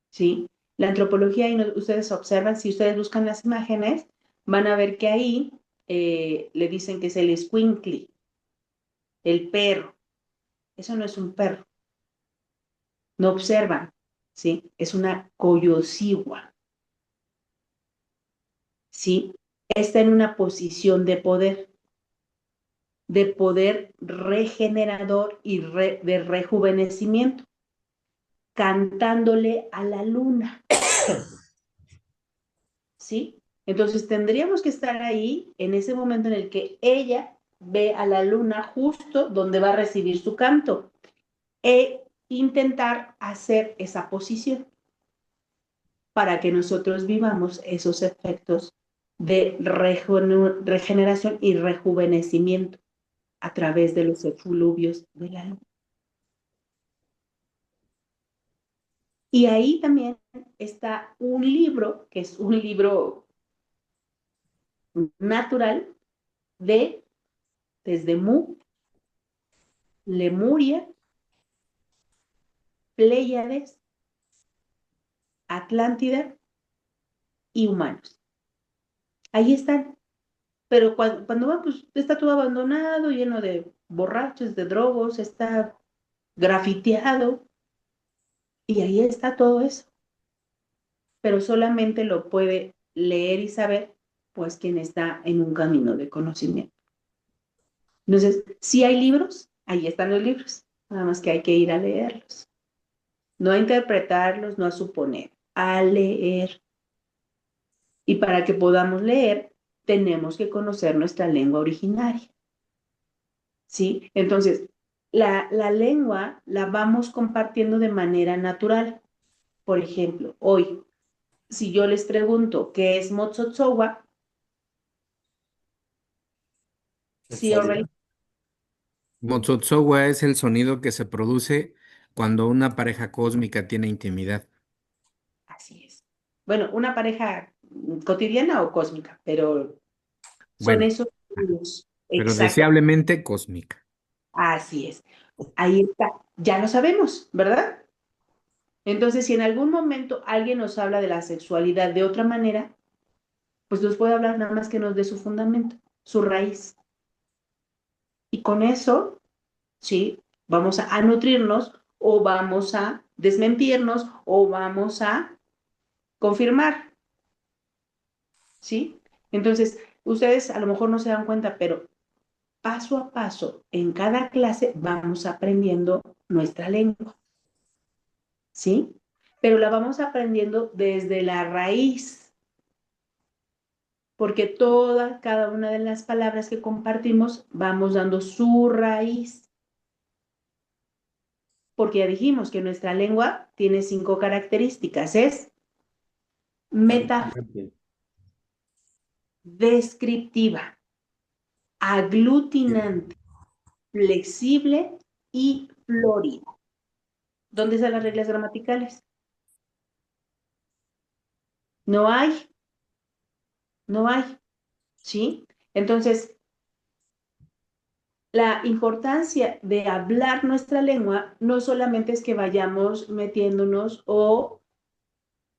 S1: ¿sí? La antropología, y ustedes observan, si ustedes buscan las imágenes, van a ver que ahí le dicen que es el escuincli, el perro. Eso no es un perro, no observan, ¿sí? Es una coyosigua, ¿sí? Está en una posición de poder regenerador y de rejuvenecimiento, cantándole a la luna, ¿sí? Entonces tendríamos que estar ahí en ese momento en el que ella ve a la luna justo donde va a recibir su canto e intentar hacer esa posición para que nosotros vivamos esos efectos de regeneración y rejuvenecimiento a través de los efluvios de la luna. Y ahí también está un libro, que es un libro natural desde Mu, Lemuria, Pléyades, Atlántida y humanos. Ahí están. Pero cuando va, pues está todo abandonado, lleno de borrachos, de drogos, está grafiteado. Y ahí está todo eso. Pero solamente lo puede leer y saber, pues, quien está en un camino de conocimiento. Entonces, si hay libros, ahí están los libros. Nada más que hay que ir a leerlos. No a interpretarlos, no a suponer, a leer. Y para que podamos leer, tenemos que conocer nuestra lengua originaria. ¿Sí? Entonces, la lengua la vamos compartiendo de manera natural. Por ejemplo, hoy, si yo les pregunto qué es Motsotsowa, sí,
S3: Sexualidad.
S5: Motsotsowa es el sonido que se produce cuando una pareja cósmica tiene intimidad,
S1: así es. Bueno, una pareja cotidiana o cósmica, pero son
S5: bueno,
S1: esos sonidos.
S5: pero
S1: Exacto,
S5: deseablemente cósmica.
S1: así es. Ahí está. Ya lo sabemos, ¿verdad? Entonces, si en algún momento alguien nos habla de la sexualidad de otra manera, pues nos puede hablar nada más que nos dé su fundamento, su raíz. Y con eso, ¿sí? Vamos a nutrirnos o vamos a desmentirnos o vamos a confirmar, ¿sí? Entonces, ustedes a lo mejor no se dan cuenta, pero paso a paso, en cada clase vamos aprendiendo nuestra lengua, ¿sí? Pero la vamos aprendiendo desde la raíz, porque cada una de las palabras que compartimos vamos dando su raíz, porque ya dijimos que nuestra lengua tiene 5 características, es metafórica, descriptiva, aglutinante, flexible y florida. ¿Dónde están las reglas gramaticales? No hay, no hay, ¿sí? Entonces, la importancia de hablar nuestra lengua no solamente es que vayamos metiéndonos o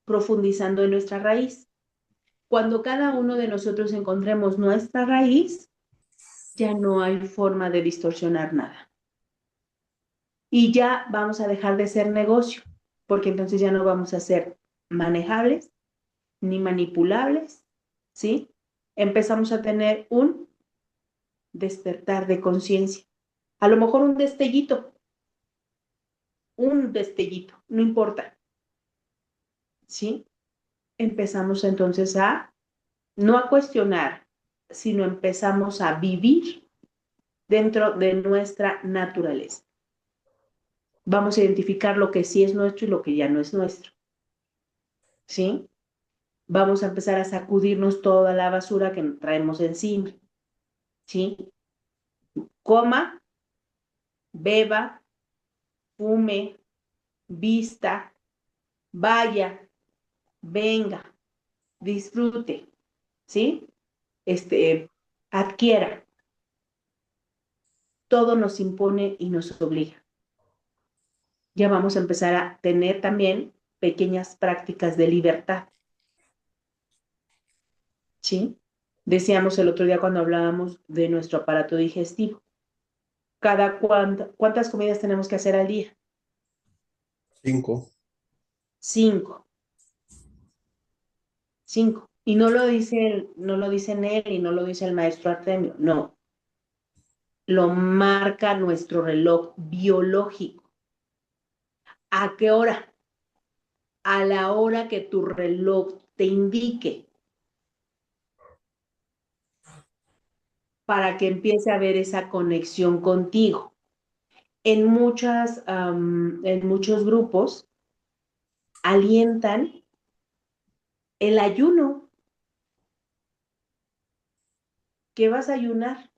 S1: profundizando en nuestra raíz. Cuando cada uno de nosotros encontremos nuestra raíz, ya no hay forma de distorsionar nada. Y ya vamos a dejar de ser negocio, porque entonces ya no vamos a ser manejables ni manipulables, ¿sí? Empezamos a tener un despertar de conciencia. A lo mejor un destellito, no importa, ¿sí? Empezamos entonces no a cuestionar, sino empezamos a vivir dentro de nuestra naturaleza. Vamos a identificar lo que sí es nuestro y lo que ya no es nuestro, ¿sí? Vamos a empezar a sacudirnos toda la basura que traemos encima, ¿sí? Coma, beba, fume, vista, vaya, venga, disfrute, ¿sí? Adquiera. Todo nos impone y nos obliga. Ya vamos a empezar a tener también pequeñas prácticas de libertad, ¿sí? Decíamos el otro día cuando hablábamos de nuestro aparato digestivo. ¿Cuántas comidas tenemos que hacer al día?
S3: 5.
S1: 5. 5. Y no lo dicen él y no lo dice el maestro Artemio, no. Lo marca nuestro reloj biológico. ¿A qué hora? A la hora que tu reloj te indique, para que empiece a haber esa conexión contigo. En muchos grupos alientan el ayuno, ¿Qué vas a ayunar?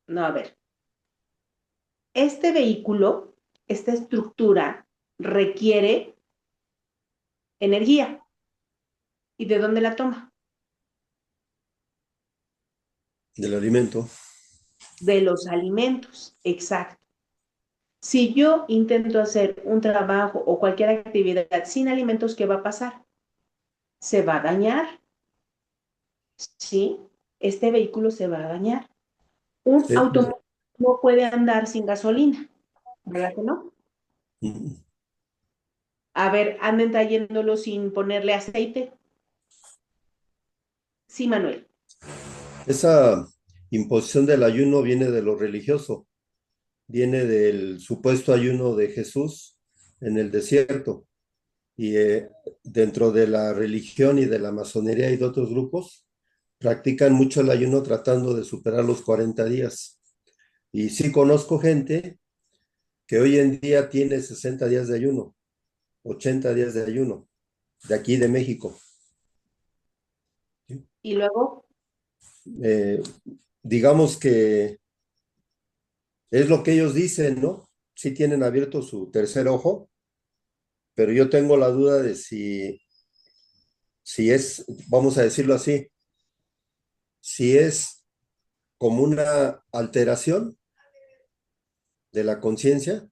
S1: No, a ver. Este vehículo, esta estructura, requiere energía. ¿Y de dónde la toma?
S3: Del alimento.
S1: De los alimentos, exacto. Si yo intento hacer un trabajo o cualquier actividad sin alimentos, ¿qué va a pasar? Se va a dañar, ¿sí? Este vehículo se va a dañar. Un
S3: Sí.
S1: automóvil no puede andar sin gasolina, ¿verdad que no?
S3: Mm.
S1: A ver, anden trayéndolo sin ponerle aceite. Sí, Manuel.
S3: Esa imposición del ayuno viene de lo religioso, viene del supuesto ayuno de Jesús en el desierto. Y dentro de la religión y de la masonería y de otros grupos, practican mucho el ayuno tratando de superar los 40 días. Y sí conozco gente que hoy en día tiene 60 días de ayuno, 80 días de ayuno, de aquí de México.
S1: Y luego,
S3: Eh, digamos que es lo que ellos dicen, ¿no? Sí tienen abierto su tercer ojo, pero yo tengo la duda de si es, vamos a decirlo así, si es como una alteración de la conciencia,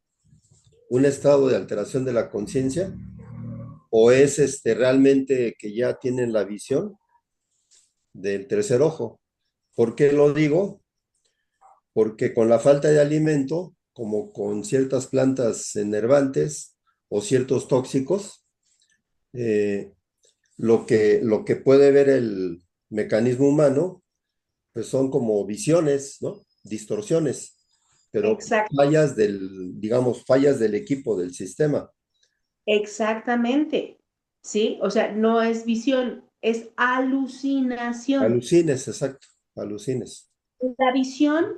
S3: un estado de alteración de la conciencia, o es realmente que ya tienen la visión del tercer ojo. ¿Por qué lo digo? Porque con la falta de alimento, como con ciertas plantas enervantes o ciertos tóxicos, eh, lo que puede ver el mecanismo humano, pues son como visiones, ¿no? Distorsiones, pero
S1: exacto,
S3: fallas del equipo, del sistema.
S1: exactamente, ¿sí? O sea, no es visión, es alucinación.
S3: Alucines, exacto, alucines.
S1: La visión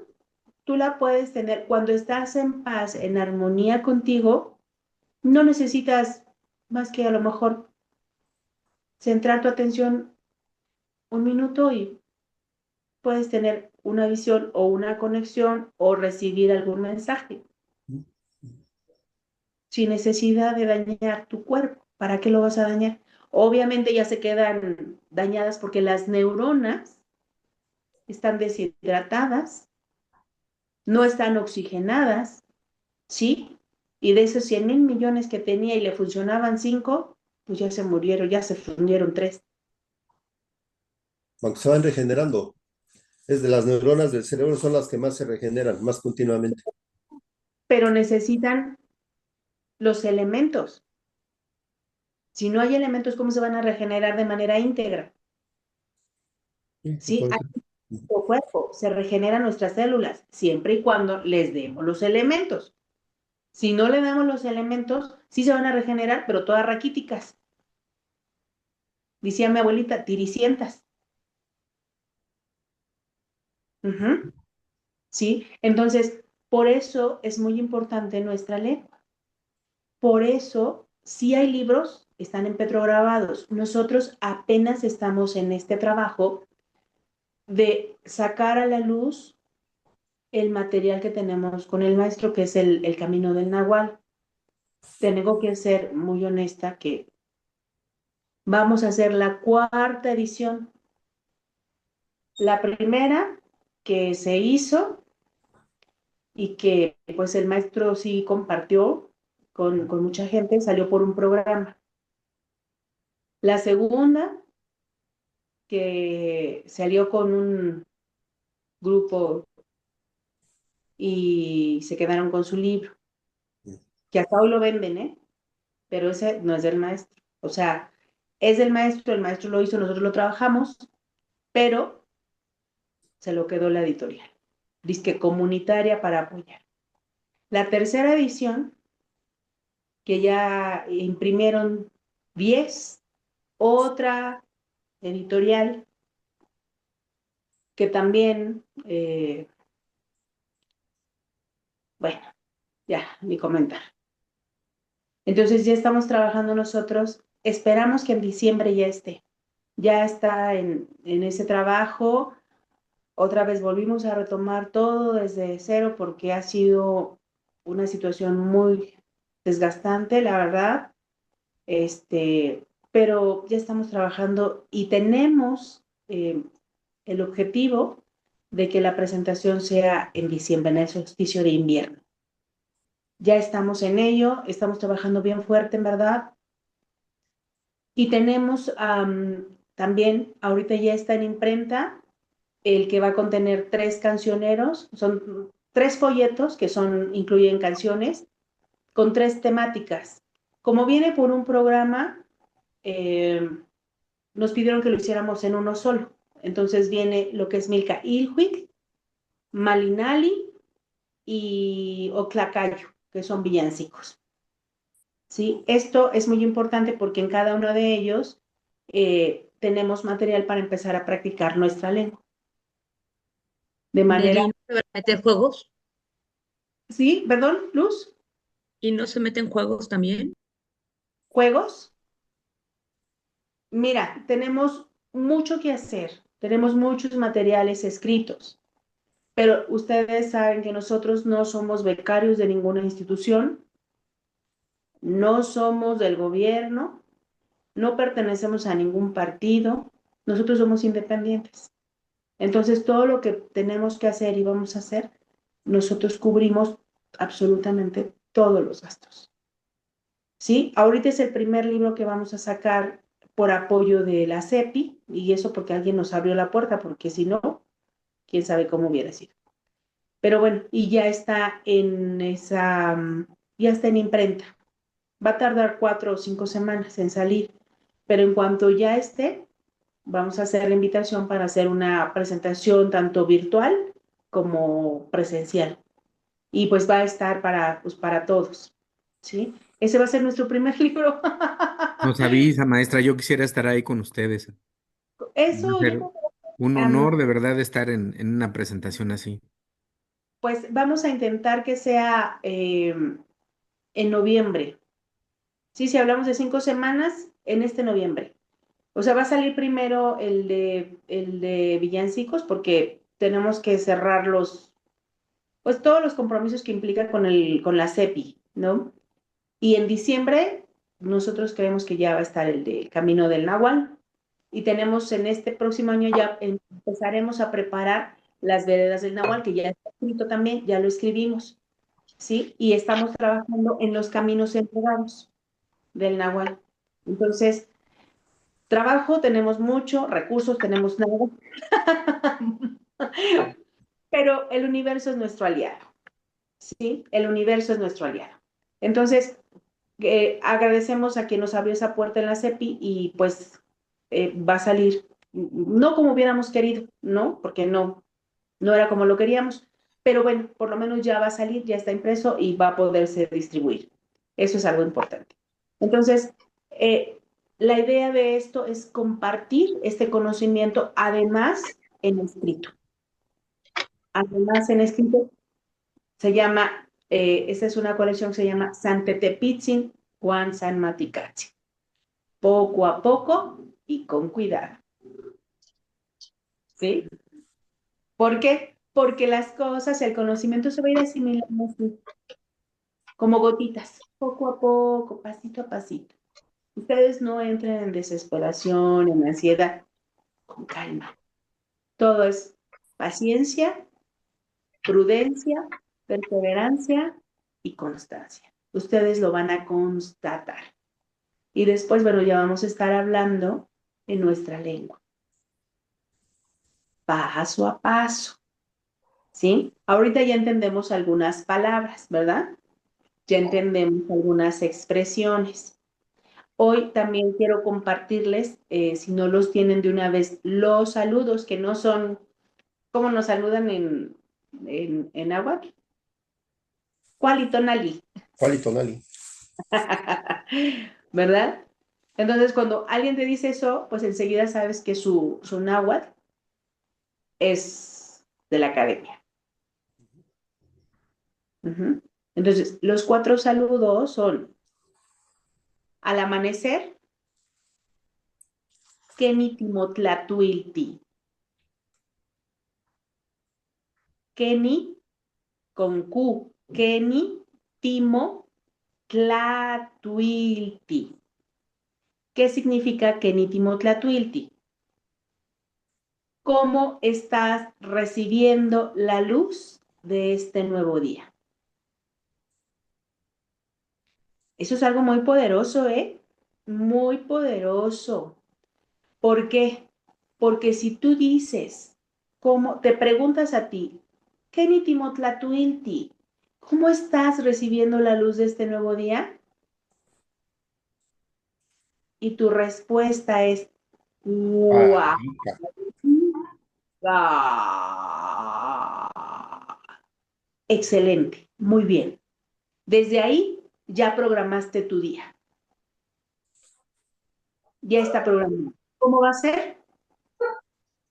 S1: tú la puedes tener cuando estás en paz, en armonía contigo, no necesitas más que a lo mejor centrar tu atención un minuto y puedes tener una visión o una conexión o recibir algún mensaje sin necesidad de dañar tu cuerpo. ¿Para qué lo vas a dañar? Obviamente ya se quedan dañadas porque las neuronas están deshidratadas, no están oxigenadas, ¿sí? Y de esos 100.000 millones que tenía y le funcionaban 5, pues ya se murieron, ya se fundieron 3.
S3: Aunque se van regenerando. Es de las neuronas del cerebro son las que más se regeneran, más continuamente.
S1: Pero necesitan los elementos. Si no hay elementos, ¿cómo se van a regenerar de manera íntegra? ¿Sí? Hay nuestro cuerpo, se regeneran nuestras células, siempre y cuando les demos los elementos. Si no le damos los elementos, sí se van a regenerar, pero todas raquíticas. Decía mi abuelita, tiricientas. Ujú. ¿Sí? Entonces, por eso es muy importante nuestra lengua. Por eso, sí hay libros, están en petrograbados. Nosotros apenas estamos en este trabajo de sacar a la luz el material que tenemos con el maestro, que es el Camino del Nahual. Tengo que ser muy honesta que vamos a hacer la 4ª edición. La primera que se hizo y que pues el maestro sí compartió con mucha gente, salió por un programa. La segunda, que salió con un grupo y se quedaron con su libro, que hasta hoy lo venden, ¿eh? Pero ese no es del maestro. O sea, es del maestro, el maestro lo hizo, nosotros lo trabajamos, pero se lo quedó la editorial. Disque comunitaria para apoyar. La tercera edición, que ya imprimieron 10, otra editorial que también, bueno, ya, ni comentar. Entonces ya estamos trabajando nosotros, esperamos que en diciembre ya esté. ya está en ese trabajo. Otra vez volvimos a retomar todo desde cero porque ha sido una situación muy desgastante, la verdad. Pero ya estamos trabajando y tenemos el objetivo de que la presentación sea en diciembre, en el solsticio de invierno. Ya estamos en ello, estamos trabajando bien fuerte, en verdad. Y tenemos también, ahorita ya está en imprenta, el que va a contener 3 cancioneros, son 3 folletos que incluyen canciones con 3 temáticas. Como viene por un programa, nos pidieron que lo hiciéramos en uno solo. Entonces viene lo que es Milka Ilhuic, Malinali y Oclacayo, que son villancicos. ¿Sí? Esto es muy importante porque en cada uno de ellos tenemos material para empezar a practicar nuestra lengua. De manera,
S6: Nelly, ¿no se van a meter juegos?
S1: ¿sí? ¿Perdón, Luz?
S6: ¿Y no se meten juegos también?
S1: ¿Juegos? Mira, tenemos mucho que hacer, tenemos muchos materiales escritos, pero ustedes saben que nosotros no somos becarios de ninguna institución, no somos del gobierno, no pertenecemos a ningún partido, nosotros somos independientes. Entonces, todo lo que tenemos que hacer y vamos a hacer, nosotros cubrimos absolutamente todos los gastos. ¿Sí? Ahorita es el primer libro que vamos a sacar por apoyo de la CEPI, y eso porque alguien nos abrió la puerta, porque si no, quién sabe cómo hubiera sido. Pero bueno, y ya está ya está en imprenta. Va a tardar 4 o 5 semanas en salir, pero en cuanto ya esté, vamos a hacer la invitación para hacer una presentación tanto virtual como presencial. Y pues va a estar para todos, ¿sí? Ese va a ser nuestro primer libro.
S5: Nos avisa, maestra, yo quisiera estar ahí con ustedes. Va a
S1: Eso, yo
S5: ser
S1: creo
S5: un
S1: que,
S5: honor de verdad estar en una presentación así.
S1: pues vamos a intentar que sea en noviembre. Sí, si hablamos de 5 semanas, en este noviembre. O sea, va a salir primero el de villancicos porque tenemos que cerrar pues todos los compromisos que implica con la CEPI, ¿no? Y en diciembre nosotros creemos que ya va a estar el de Camino del Nahual y tenemos en este próximo año ya empezaremos a preparar las veredas del Nahual, que ya está escrito también, ya lo escribimos, ¿sí? Y estamos trabajando en los caminos entregados del Nahual. Entonces, trabajo tenemos mucho, recursos tenemos nada, pero el universo es nuestro aliado, ¿sí? El universo es nuestro aliado. Entonces, agradecemos a quien nos abrió esa puerta en la CEPI y pues va a salir, no como hubiéramos querido, ¿no? Porque no era como lo queríamos, pero bueno, por lo menos ya va a salir, ya está impreso y va a poderse distribuir. Eso es algo importante. Entonces, la idea de esto es compartir este conocimiento, además en escrito. Además en escrito se llama, esta es una colección que se llama Santetepitzin Juan San Maticachi. Poco a poco y con cuidado. ¿Sí? ¿Por qué? Porque las cosas, el conocimiento se va a ir asimilando así, como gotitas, poco a poco, pasito a pasito. Ustedes no entren en desesperación, en ansiedad, con calma. Todo es paciencia, prudencia, perseverancia y constancia. Ustedes lo van a constatar. Y después, bueno, ya vamos a estar hablando en nuestra lengua, paso a paso, ¿sí? Ahorita ya entendemos algunas palabras, ¿verdad? Ya entendemos algunas expresiones. Hoy también quiero compartirles, si no los tienen de una vez, los saludos que no son, ¿cómo nos saludan en náhuatl? Cualitonali.
S3: ¿Cuál y tonali?
S1: ¿Verdad? Entonces, cuando alguien te dice eso, pues enseguida sabes que su náhuatl es de la academia. Uh-huh. Entonces, los 4 saludos son al amanecer, Keni Timotlatuilti. Keni con Q. Keni Timotlatuilti. ¿Qué significa Keni Timotlatuilti? ¿Cómo estás recibiendo la luz de este nuevo día? Eso es algo muy poderoso, ¿eh? Muy poderoso. ¿Por qué? Porque si tú dices, ¿cómo? Te preguntas a ti, Keni Timotlatuilti, ¿cómo estás recibiendo la luz de este nuevo día? Y tu respuesta es, ¡guau!
S3: Alika.
S1: Excelente, muy bien. Desde ahí ya programaste tu día. Ya está programado. ¿Cómo va a ser?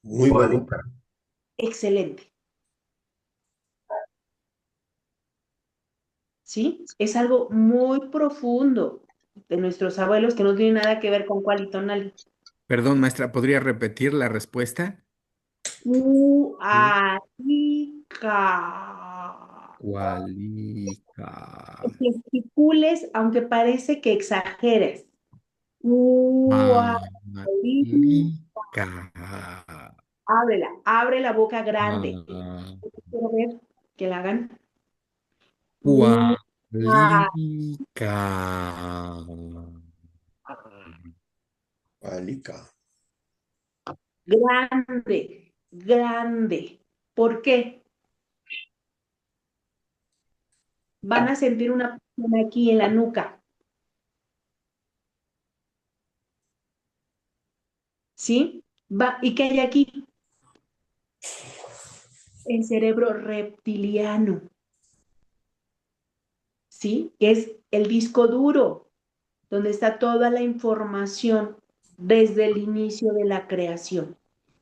S3: Muy bueno.
S2: Cualica.
S1: Excelente. ¿Sí? Es algo muy profundo de nuestros abuelos que no tiene nada que ver con cual y tonal.
S5: Perdón, maestra, ¿podría repetir la respuesta?
S1: Ualica.
S5: Cualica.
S1: Gesticules, aunque parece que exageres. Ualica.
S5: Cualica.
S1: Ábrela, abre la boca grande.
S5: Ah,
S1: Quiero ver que la hagan.
S5: Cualica.
S3: Alika.
S1: Grande, grande. ¿Por qué? Van a sentir una presión aquí en la nuca, ¿sí? ¿Y qué hay aquí? El cerebro reptiliano, ¿sí? Que es el disco duro, donde está toda la información desde el inicio de la creación.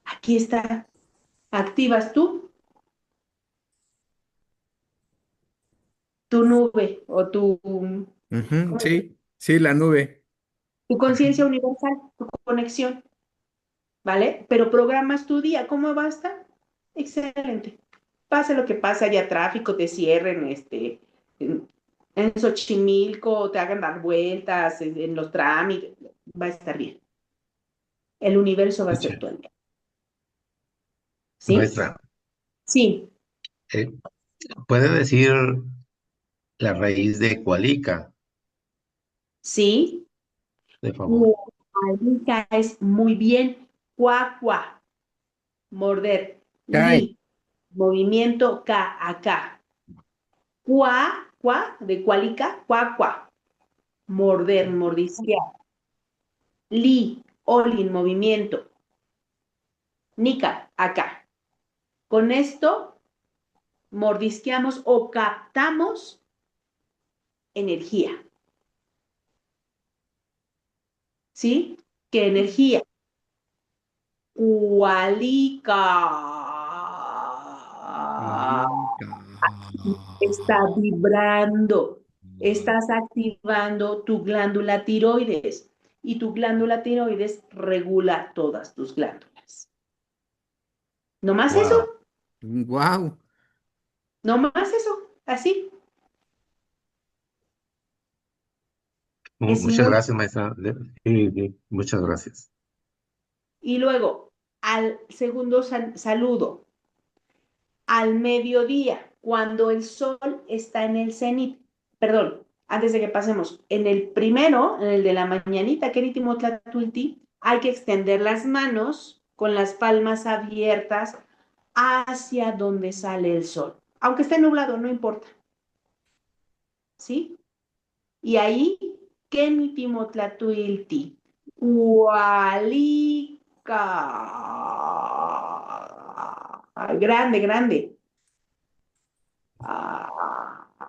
S1: Aquí está. Activas tú tu nube o
S5: Ujú,
S1: ¿cómo?
S5: sí, sí, la nube.
S1: Tu conciencia universal, tu conexión, ¿vale? Pero programas tu día, ¿cómo va a estar? Excelente. Pase lo que pase, haya tráfico, te cierren, en Xochimilco, te hagan dar vueltas, en los trámites, va a estar bien. El universo va a ser
S2: Escuche,
S1: tu aliado, ¿sí?
S2: maestra,
S1: Sí,
S2: eh, ¿puede decir la raíz de cualica,
S1: sí.
S2: de favor?
S1: Cualica es muy bien. Cuacua, morder.
S5: Ay,
S1: Li, movimiento K, acá. Cuá, de cualica, cuacua, morder, mordisquear. Li, olin, movimiento. Nica, acá. Con esto mordisqueamos o captamos energía, ¿sí? ¿Qué energía? Cualica.
S5: cualica.
S1: Está vibrando. Estás activando tu glándula tiroides y tu glándula tiroides regula todas tus glándulas. ¿No más eso?
S2: Wow.
S5: Wow.
S1: ¿No más eso? Así. Es
S2: Muchas
S1: muy...
S2: gracias, maestra. Sí, sí, muchas gracias.
S1: Y luego, al segundo saludo, al mediodía, cuando el sol está en el cenit, perdón, antes de que pasemos, en el primero, en el de la mañanita, Keritimotlatuilti, hay que extender las manos con las palmas abiertas hacia donde sale el sol. Aunque esté nublado, no importa, ¿sí? Y ahí, Kemitimotlatuilti, Hualica. Grande, grande. Ah,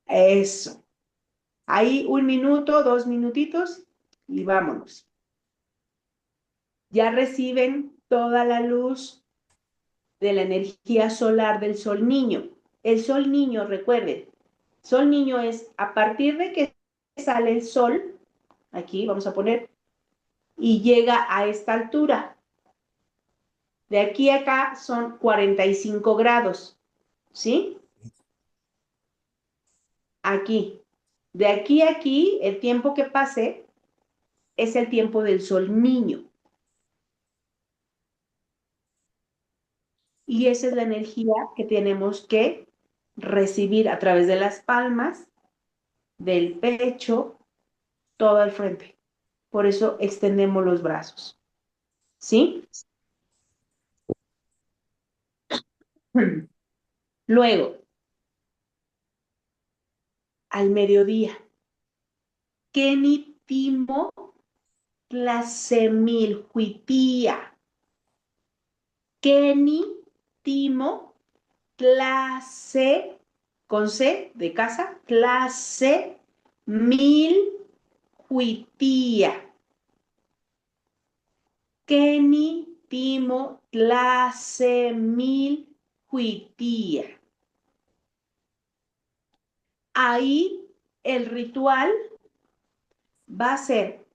S1: eso. Ahí 1 minuto, 2 minutitos y vámonos. Ya reciben toda la luz de la energía solar del sol niño. El sol niño, recuerden, sol niño es a partir de que sale el sol, aquí vamos a poner y llega a esta altura. De aquí a acá son 45 grados, ¿sí? Aquí. De aquí a aquí, el tiempo que pase es el tiempo del sol niño. Y esa es la energía que tenemos que recibir a través de las palmas, del pecho, todo el frente. Por eso extendemos los brazos. ¿Sí? Luego, al mediodía, Kenitimo tlasemilhuitía. Kenitimo tlase, con C de casa, tlasemilhuitía. Kenitimo tlasemilhuitía. Ahí el ritual va a ser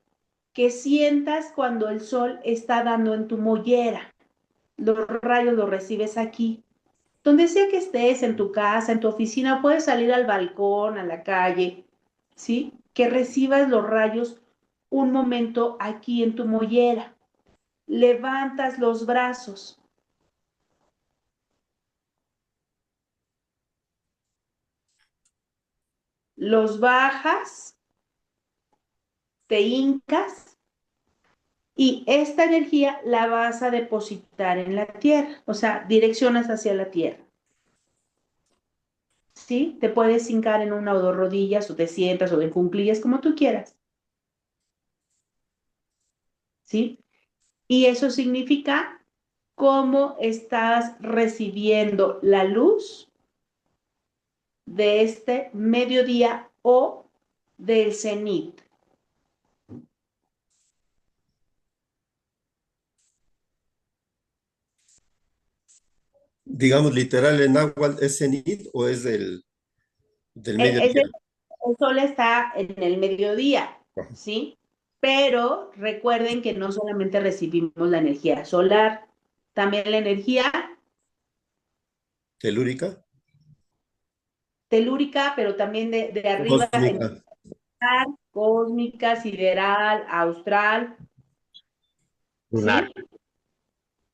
S1: que sientas cuando el sol está dando en tu mollera. Los rayos los recibes aquí. Donde sea que estés, en tu casa, en tu oficina, puedes salir al balcón, a la calle, ¿sí? Que recibas los rayos un momento aquí en tu mollera. Levantas los brazos. Los bajas, te hincas y esta energía la vas a depositar en la tierra, o sea, direccionas hacia la tierra. ¿Sí? Te puedes hincar en una o dos rodillas, o te sientas, o de cuclillas, como tú quieras. ¿Sí? Y eso significa cómo estás recibiendo la luz de este mediodía o del cenit.
S3: Digamos, literal en náhuatl, ¿es cenit o es del
S1: Es
S3: mediodía?
S1: el sol está en el mediodía, ¿sí? Pero recuerden que no solamente recibimos la energía solar, también la energía
S3: ¿Telúrica?
S1: telúrica, pero también de arriba,
S3: Cósmica.
S1: cósmica, sideral, austral,
S2: Lunar.
S1: ¿sí?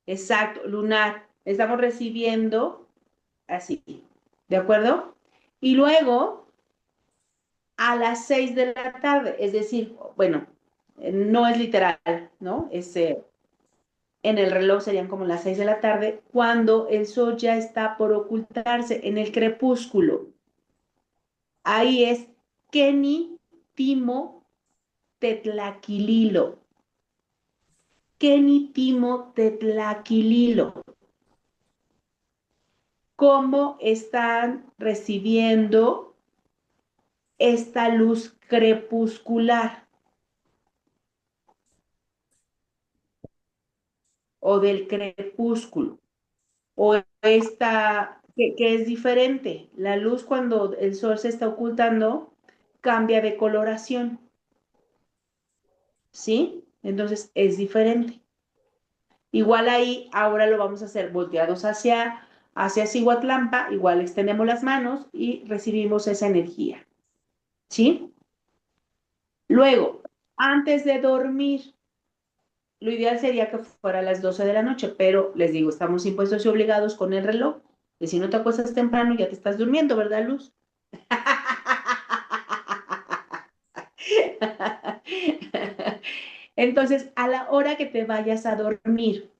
S1: Exacto, lunar. Estamos recibiendo así, ¿de acuerdo? Y luego a las 6 de la tarde, es decir, bueno, no es literal, ¿no? En el reloj serían como las 6 de la tarde, cuando el sol ya está por ocultarse en el crepúsculo. Ahí es Keni Timo Tetlaquililo. Keni Timo Tetlaquililo. ¿Cómo están recibiendo esta luz crepuscular o del crepúsculo? O esta, que es diferente. La luz cuando el sol se está ocultando cambia de coloración, ¿sí? Entonces es diferente. Igual ahí, ahora lo vamos a hacer volteados hacia Cihuatlampa, igual extendemos las manos y recibimos esa energía, ¿sí? Luego, antes de dormir, lo ideal sería que fuera a las 12 de la noche, pero les digo, estamos impuestos y obligados con el reloj, que si no te acuestas temprano ya te estás durmiendo, ¿verdad, Luz? Entonces, a la hora que te vayas a dormir,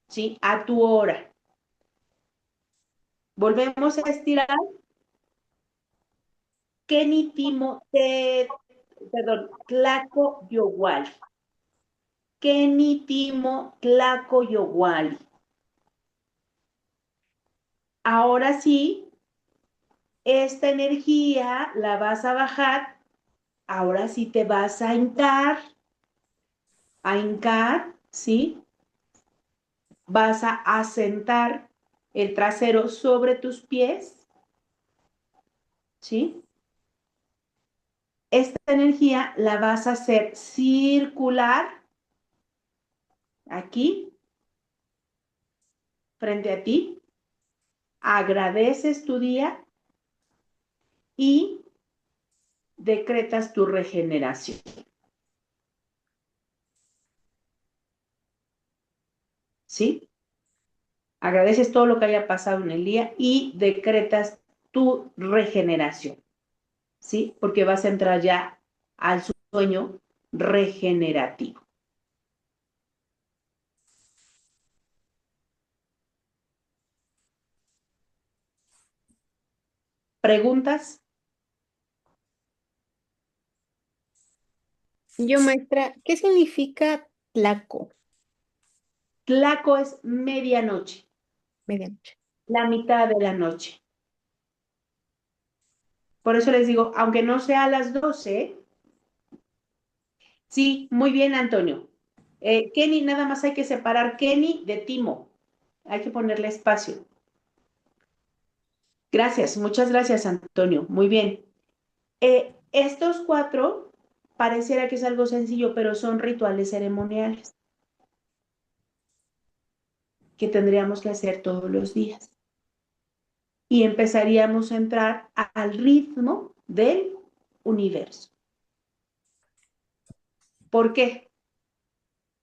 S1: ¿sí? A tu hora. Volvemos a estirar. Kenitimo, perdón, Tlaco Yowali. Kenitimo, Tlaco Yowali. Ahora sí, esta energía la vas a bajar. Ahora sí te vas a hincar, ¿sí? Vas a asentar el trasero sobre tus pies, ¿sí? Esta energía la vas a hacer circular aquí, frente a ti, agradeces tu día y decretas tu regeneración. ¿Sí? Agradeces todo lo que haya pasado en el día y decretas tu regeneración. ¿Sí? Porque vas a entrar ya al sueño regenerativo. ¿Preguntas?
S7: Yo, maestra, ¿qué significa tlaco?
S1: Tlaco es medianoche,
S7: Medianoche.
S1: la mitad de la noche. Por eso les digo, aunque no sea a las 12, sí, muy bien, Antonio. Kenny, nada más hay que separar Kenny de Timo. Hay que ponerle espacio. Gracias, muchas gracias, Antonio. Muy bien. Estos 4 pareciera que es algo sencillo, pero son rituales ceremoniales que tendríamos que hacer todos los días. Y empezaríamos a entrar al ritmo del universo. ¿Por qué?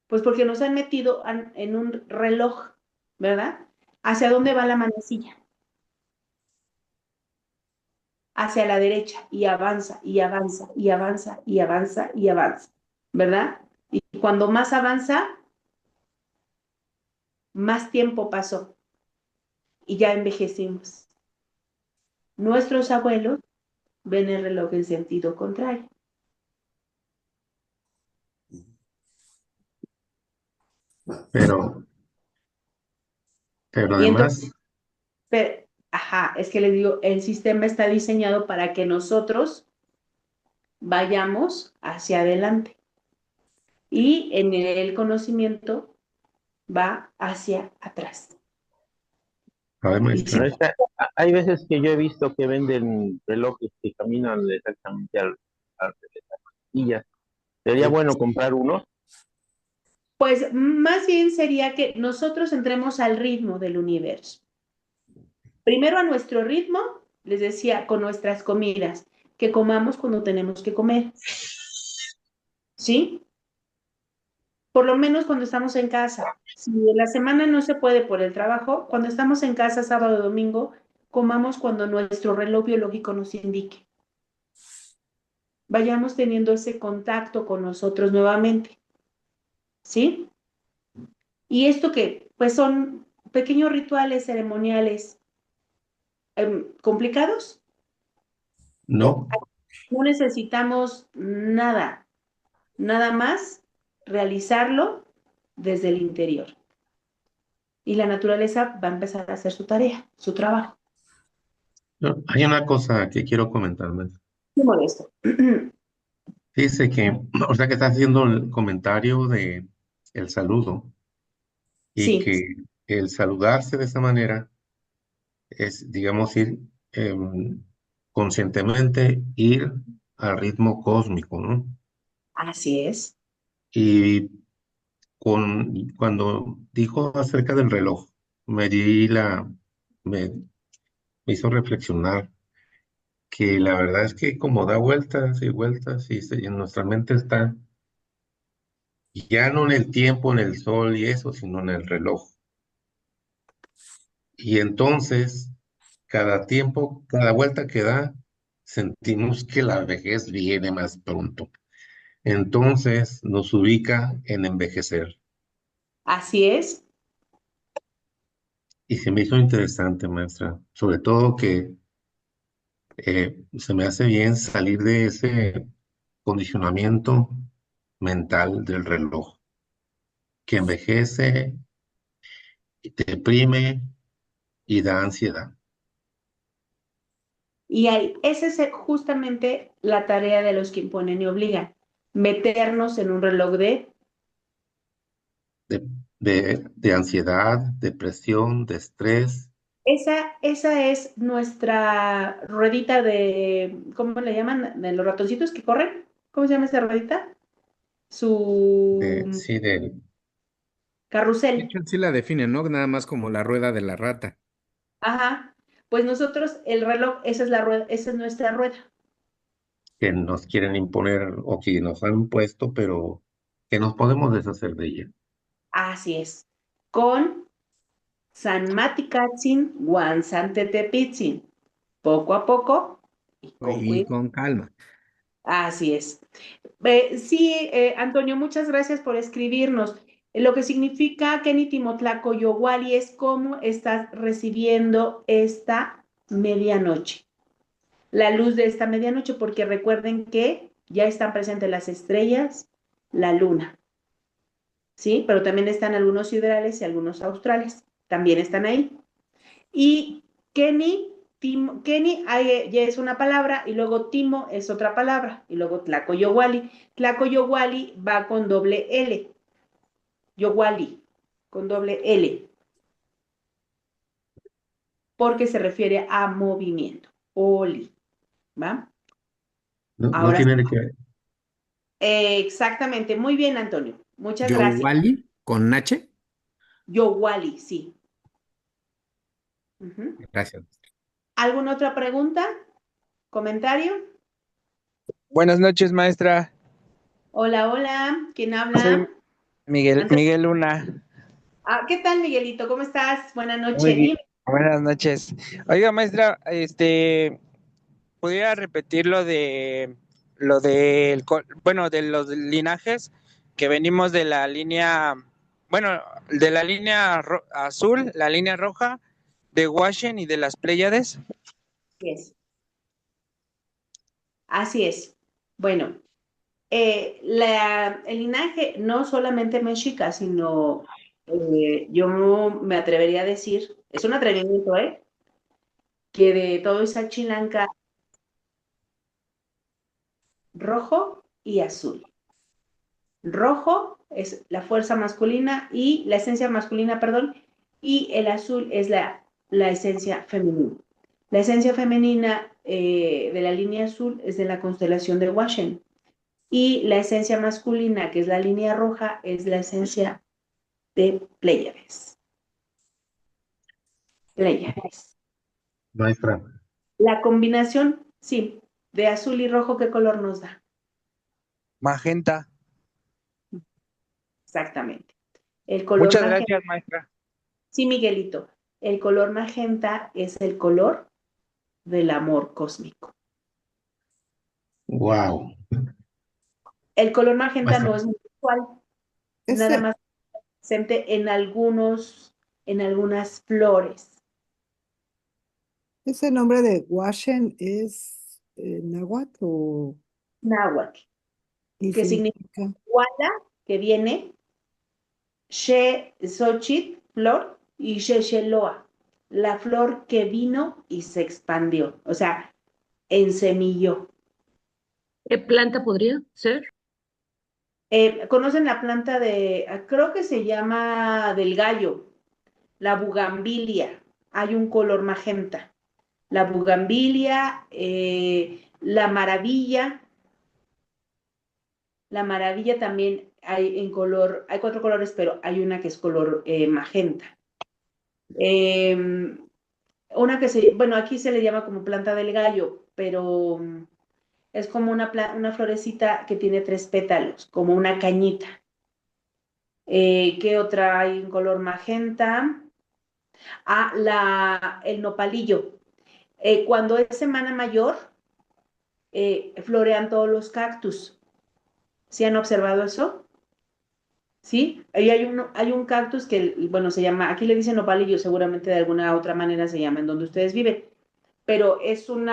S1: Pues porque nos han metido en un reloj, ¿verdad? ¿Hacia dónde va la manecilla? Hacia la derecha y avanza y avanza y avanza y avanza y avanza, ¿verdad? Y cuando más avanza, más tiempo pasó y ya envejecimos. Nuestros abuelos ven el reloj en sentido contrario.
S2: Pero, pero
S1: Y entonces,
S2: además,
S1: ajá, es que les digo, el sistema está diseñado para que nosotros vayamos hacia adelante. Y en el conocimiento va hacia atrás.
S2: a ver,
S1: Y si,
S2: maestra,
S8: Hay veces que yo he visto que venden relojes que caminan exactamente al revés de las pastillas. Sería bueno comprar uno.
S1: pues más bien sería que nosotros entremos al ritmo del universo. Primero a nuestro ritmo, les decía, con nuestras comidas, que comamos cuando tenemos que comer. ¿Sí? Por lo menos cuando estamos en casa. Si en la semana no se puede por el trabajo, cuando estamos en casa sábado o domingo, comamos cuando nuestro reloj biológico nos indique. Vayamos teniendo ese contacto con nosotros nuevamente. ¿Sí? Y esto que, pues son pequeños rituales ceremoniales complicados.
S2: no,
S1: No necesitamos nada, nada más realizarlo desde el interior. Y la naturaleza va a empezar a hacer su tarea, su trabajo.
S2: no, hay una cosa que quiero comentar, maestra.
S1: Muy molesto.
S2: Dice que, o sea, que está haciendo el comentario de el saludo y
S1: Sí,
S2: que el saludarse de esa manera es, digamos, ir conscientemente ir al ritmo cósmico, ¿no?
S1: así es.
S2: Y cuando dijo acerca del reloj, me di la, me, me hizo reflexionar que la verdad es que como da vueltas y vueltas y en nuestra mente está ya no en el tiempo, en el sol y eso, sino en el reloj. Y entonces, cada tiempo, cada vuelta que da, sentimos que la vejez viene más pronto. Entonces nos ubica en envejecer.
S1: Así es.
S2: Y se me hizo interesante, maestra, sobre todo que se me hace bien salir de ese condicionamiento mental del reloj, que envejece, y te deprime y da ansiedad.
S1: Y esa es justamente la tarea de los que imponen y obligan. Meternos en un reloj de...
S2: De, de ansiedad, depresión, de estrés,
S1: Esa es nuestra ruedita de... ¿Cómo le llaman? De los ratoncitos que corren. ¿Cómo se llama esa ruedita?
S2: de,
S1: Su...
S2: sí,
S5: De
S1: Carrusel.
S5: hecho, sí la definen, ¿no? Nada más como la rueda de la rata.
S1: Ajá. Pues nosotros, el reloj, esa es la rueda, esa es nuestra rueda.
S2: Que nos quieren imponer o que nos han puesto, pero que nos podemos deshacer de ella.
S1: Así es. Con San Matikatzin, Guansantetepitzin. Poco a poco y con
S5: Y
S1: cuidado.
S5: con calma.
S1: Así es. Sí, Antonio, muchas gracias por escribirnos. Lo que significa Kenny Timotlaco Yowali es cómo estás recibiendo esta medianoche, la luz de esta medianoche, porque recuerden que ya están presentes las estrellas, la luna, ¿sí? Pero también están algunos siderales y algunos australes, también están ahí. Y Kenny, Kenny ya es una palabra, y luego Timo es otra palabra, y luego Tlacoyowali. Tlacoyowali va con doble L, Yowali, con doble L, porque se refiere a movimiento. Oli, ¿va?
S2: No
S1: Ahora,
S2: tiene que...
S1: exactamente, muy bien, Antonio. Muchas
S5: Yo,
S1: gracias.
S5: Wally, con H.
S1: Yowali, sí. Ujú.
S5: Gracias.
S1: ¿Alguna otra pregunta? ¿Comentario?
S9: Buenas noches, maestra.
S1: Hola, hola. ¿Quién
S9: Soy
S1: habla?
S9: Miguel,
S1: Antes,
S9: Miguel Luna.
S1: ¿qué tal, Miguelito? ¿Cómo estás? Buenas
S9: Muy
S1: noches.
S9: bien.
S1: Dime.
S9: Buenas noches. Oiga, maestra, ¿pudiera repetir lo del, bueno, de los linajes que venimos de la línea, bueno, de la línea azul, la línea roja, de Washen y de las Pléyades?
S1: Yes. Así es. Bueno, el linaje no solamente mexica, sino yo me atrevería a decir, es un atrevimiento, que de todo esa chilanca rojo y azul. Rojo es la fuerza masculina y la esencia masculina, perdón, y el azul es la esencia femenina. La esencia femenina de la línea azul es de la constelación de Washen. Y la esencia masculina, que es la línea roja, es la esencia de Pléyades. Pléyades.
S2: Maestra,
S1: La combinación, sí, de azul y rojo, ¿qué color nos da?
S9: Magenta.
S1: Exactamente. El color
S9: Muchas
S1: magenta,
S9: gracias, maestra.
S1: sí, Miguelito, el color magenta es el color del amor cósmico.
S2: wow.
S1: El color magenta
S2: Maestra,
S1: no es muy usual, nada
S4: Ese,
S1: más presente en algunas flores.
S4: ese nombre de Washen es náhuatl o
S1: Náhuatl,
S4: y
S1: que significa
S4: significa.
S1: Wala, que viene, She, Xochitl, flor, y Xexeloa, la flor que vino y se expandió, o sea, ensemilló.
S6: ¿Qué planta podría ser?
S1: ¿Conocen la planta creo que se llama del gallo, la bugambilia? Hay un color magenta. La bugambilia, la maravilla también hay en color, hay cuatro colores, pero hay una que es color magenta. Eh, bueno, aquí se le llama como planta del gallo, pero es como una florecita que tiene tres pétalos, como una cañita. ¿Qué otra hay en color magenta? El nopalillo. Cuando es semana mayor, florean todos los cactus. ¿Sí han observado eso? ¿Sí? Ahí hay un cactus que, bueno, se llama, aquí le dicen nopalillo, seguramente de alguna otra manera se llama en donde ustedes viven, pero es un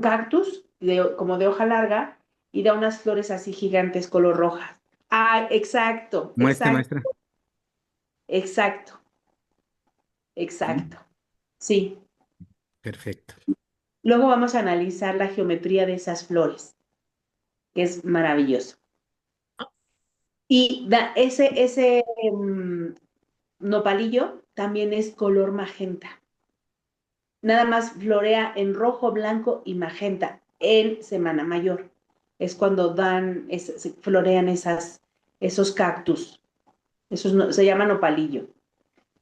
S1: cactus como de hoja larga y da unas flores así gigantes color rojas. Ah, exacto,
S5: Muestre,
S1: exacto,
S5: maestra.
S1: exacto, exacto. Sí.
S5: Perfecto.
S1: Luego vamos a analizar la geometría de esas flores, que es maravilloso. Y ese nopalillo también es color magenta. Nada más florea en rojo, blanco y magenta en Semana Mayor. es cuando florean esos cactus. Se llaman nopalillo,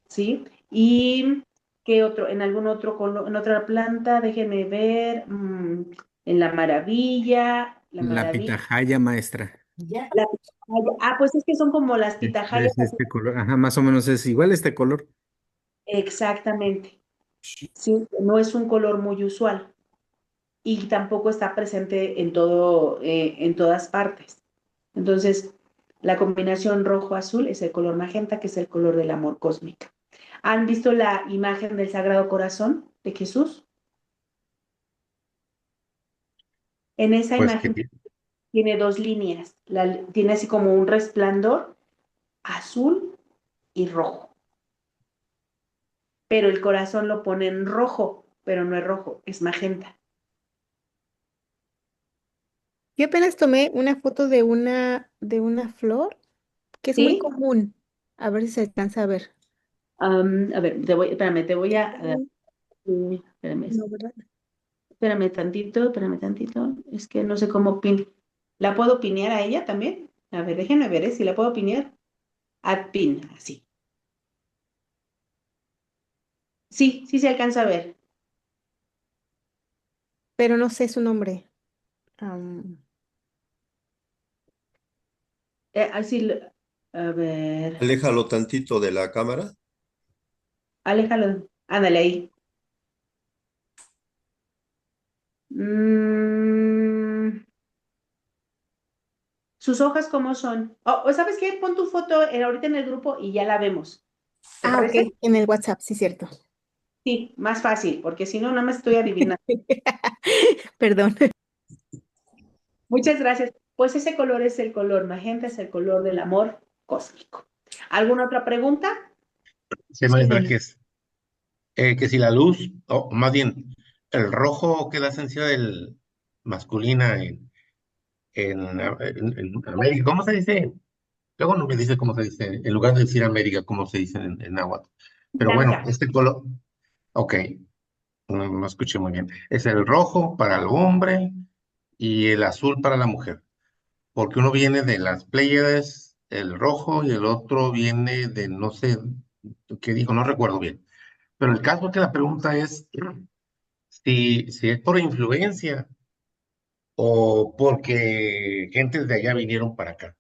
S1: ¿sí? Y ¿qué otro? En algún otro color, en otra planta, déjenme ver, en la
S5: La
S1: maravilla,
S5: pitahaya, maestra.
S1: la pitahaya. Pues es que son como las pitahayas.
S5: Es este color. Ajá, más o menos es igual este color.
S1: Exactamente. Sí, no es un color muy usual y tampoco está presente en todas partes. Entonces, la combinación rojo-azul es el color magenta, que es el color del amor cósmico. ¿Han visto la imagen del Sagrado Corazón de Jesús? En esa
S2: Pues
S1: imagen tiene dos líneas. Tiene así como un resplandor azul y rojo. Pero el corazón lo pone en rojo, pero no es rojo, es magenta.
S7: Yo apenas tomé una foto de una flor que es muy
S1: ¿Sí?
S7: común. A ver si se alcanza a ver.
S1: A ver, espérame, te voy a... espérame,
S7: No, ¿verdad?
S1: espérame tantito. Es que no sé cómo ¿La puedo pinear a ella también? A ver, déjenme ver, si la puedo pinear. Add pin, así. Sí, sí se alcanza a ver.
S7: Pero no sé su nombre. Am,
S1: Así, a ver,
S3: Aléjalo tantito de la cámara.
S1: aléjalo. Ándale ahí. Mm, ¿Sus hojas cómo son? ¿Sabes qué? Pon tu foto ahorita en el grupo y ya la vemos. ¿Te
S7: ok,
S1: parece?
S7: en el WhatsApp, sí, cierto.
S1: Sí, más fácil, porque si no, no me estoy adivinando.
S7: Perdón.
S1: Muchas gracias. Pues ese color es el color magenta, es el color del amor cósmico. ¿Alguna otra pregunta?
S2: sí,
S7: Sí,
S2: maestra,
S7: Dani.
S2: que si la luz, o más bien, el rojo que da sensibilidad del masculina en América, ¿cómo se dice? Luego no me dice cómo se dice, en lugar de decir América, cómo se dice en náhuatl. Pero bueno,
S1: Blanca.
S2: este color, ok, no escuché muy bien. Es el rojo para el hombre y el azul para la mujer, porque uno viene de las Pléyades, el rojo, y el otro viene de no sé qué dijo, no recuerdo bien. Pero el caso es que la pregunta es si es por influencia o porque gentes de allá vinieron para acá.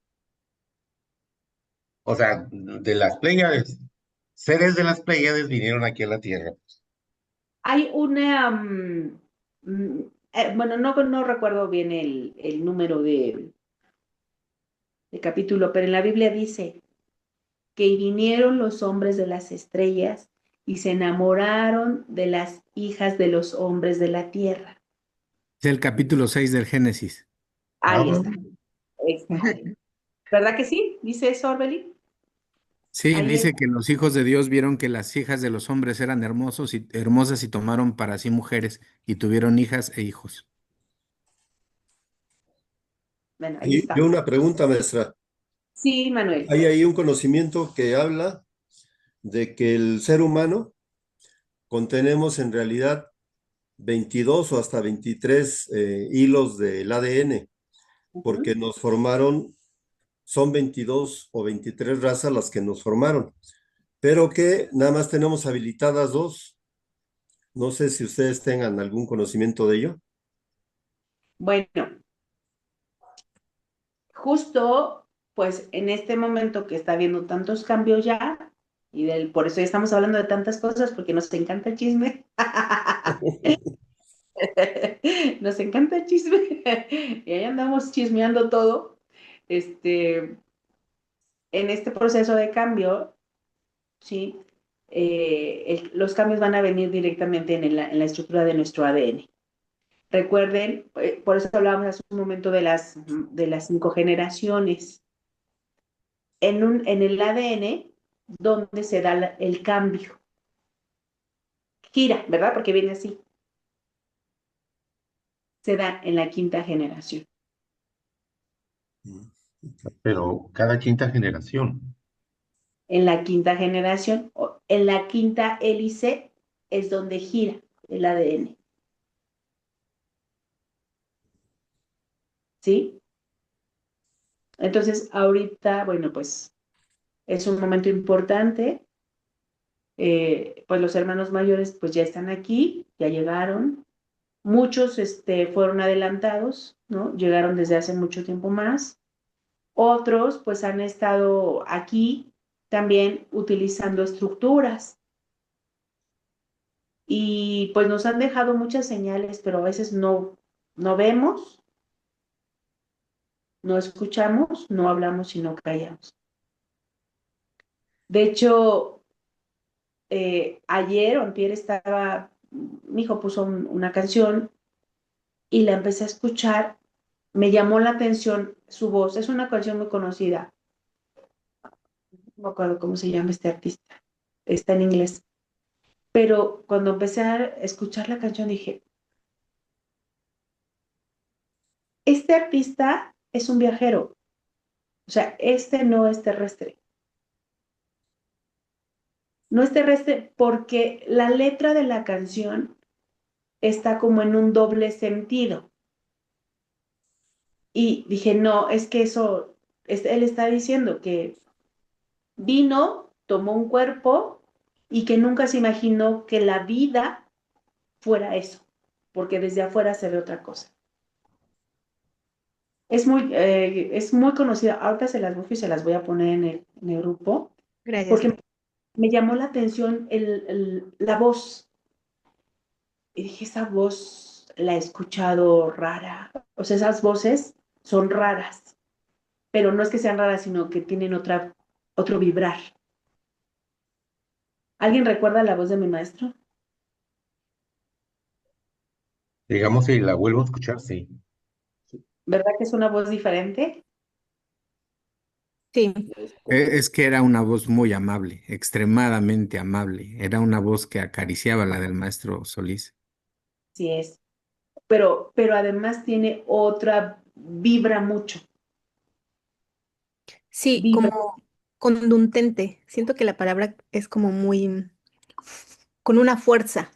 S2: O sea, de las Pléyades, seres de las Pléyades vinieron aquí a la Tierra.
S1: Hay una, bueno, no recuerdo bien el número de capítulo, pero en la Biblia dice que vinieron los hombres de las estrellas y se enamoraron de las hijas de los hombres de la tierra.
S5: Es el capítulo 6 del Génesis.
S1: Ahí
S3: Ah,
S1: está. ¿Verdad que sí? ¿Dice eso, Orbeli?
S5: Sí,
S1: Ahí
S5: dice
S1: está.
S5: que los hijos de Dios vieron que las hijas de los hombres eran hermosos y hermosas y tomaron para sí mujeres y tuvieron hijas e hijos.
S1: Bueno, ahí
S3: y yo
S1: está.
S3: una pregunta, maestra.
S1: Sí, Manuel.
S3: Hay ahí un conocimiento que habla de que el ser humano contenemos en realidad 22 o hasta 23 hilos del ADN, porque
S1: Ujú.
S3: nos formaron, son 22 o 23 razas las que nos formaron, pero que nada más tenemos habilitadas dos. No sé si ustedes tengan algún conocimiento de ello.
S1: Bueno, justo pues en este momento que está habiendo tantos cambios ya, por eso ya estamos hablando de tantas cosas, porque nos encanta el chisme. Nos encanta el chisme. Y ahí andamos chismeando todo. Este, en este proceso de cambio, ¿sí? Los cambios van a venir directamente en la estructura de nuestro ADN. Recuerden, por eso hablábamos hace un momento de las 5 generaciones. En el ADN, donde se da el cambio. Gira, ¿verdad? Porque viene así. Se da en la 5.ª generación.
S2: Pero cada quinta generación.
S1: En la 5.ª generación, en la quinta hélice, es donde gira el ADN. ¿sí? Entonces, ahorita, bueno, pues es un momento importante. Pues los hermanos mayores pues ya están aquí, ya llegaron. Muchos fueron adelantados, ¿no? Llegaron desde hace mucho tiempo más. Otros pues han estado aquí también utilizando estructuras y pues nos han dejado muchas señales, pero a veces no vemos, no escuchamos, no hablamos y no callamos. De hecho, ayer o antier mi hijo puso una canción y la empecé a escuchar, me llamó la atención su voz, es una canción muy conocida, no me acuerdo cómo se llama este artista, está en inglés, pero cuando empecé a escuchar la canción dije, este artista es un viajero, o sea, este no es terrestre. No es terrestre porque la letra de la canción está como en un doble sentido. Y dije, no, es que eso, él está diciendo que vino, tomó un cuerpo y que nunca se imaginó que la vida fuera eso, porque desde afuera se ve otra cosa. Es muy conocida, ahorita se las busco y se las voy a poner en el grupo,
S7: Gracias.
S1: porque me llamó la atención la voz. Y dije, esa voz la he escuchado rara. O sea, esas voces son raras, pero no es que sean raras, sino que tienen otro vibrar. ¿Alguien recuerda la voz de mi maestro?
S2: Digamos, si la vuelvo a escuchar, sí.
S1: ¿Verdad que es una voz diferente?
S7: Sí.
S5: Es que era una voz muy amable, extremadamente amable. Era una voz que acariciaba la del maestro Solís.
S1: Sí es. Pero además tiene vibra mucho.
S7: Sí,
S1: Vibra.
S7: como contundente. Siento que la palabra es como muy con una fuerza.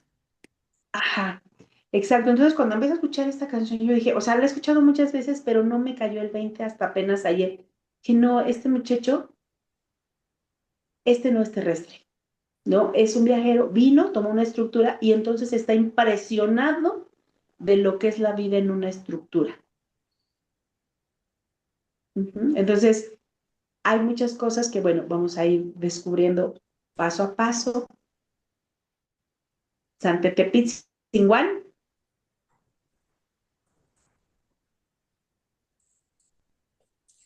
S1: Ajá. Exacto. Entonces, cuando empecé a escuchar esta canción, yo dije, o sea, la he escuchado muchas veces, pero no me cayó el 20 hasta apenas ayer. Que no, este muchacho, este no es terrestre. ¿No? Es un viajero, vino, tomó una estructura y entonces está impresionado de lo que es la vida en una estructura. Entonces, hay muchas cosas que, bueno, vamos a ir descubriendo paso a paso. Santetepitzinguán,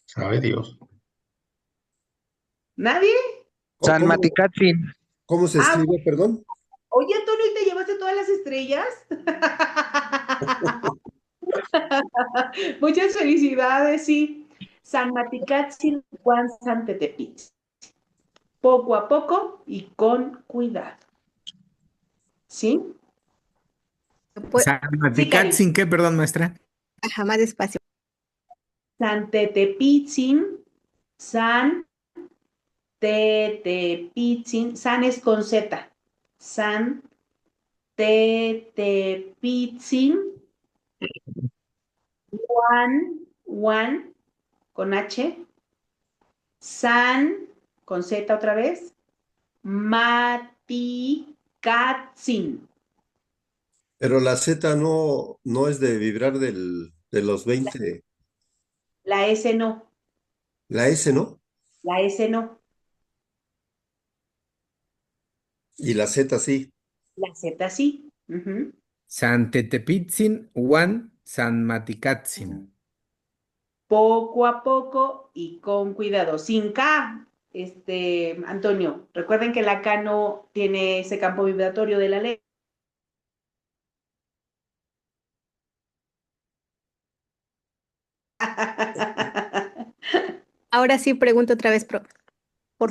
S2: Sabe Dios.
S1: ¿nadie?
S9: San
S3: ¿Cómo,
S9: Maticatzin.
S3: cómo se
S1: Ah,
S3: escribe, perdón?
S1: oye, Antonio, ¿y te llevaste todas las estrellas? Muchas felicidades, sí. San Maticatzin, Juan Santetepitz. Poco a poco y con cuidado. ¿Sí?
S7: Pues,
S1: Sí, Cari.
S5: ¿Sin qué, perdón, maestra?
S7: ajá, más despacio.
S1: Santetepitzin, San Tetepitzin, San es con Z. San Tetepitzin, Juan con H, San con Z otra vez, Matikatzin.
S3: Pero la Z no es de vibrar de los
S1: La,
S3: 20.
S1: la S no,
S3: La S, ¿no?
S1: la S no,
S3: Y la Z sí.
S1: la Z sí.
S5: San Tetepitzin, Juan San Maticatzin.
S1: Poco a poco y con cuidado, sin K, Antonio. Recuerden que la K no tiene ese campo vibratorio de la ley.
S7: Ahora sí pregunto otra vez, por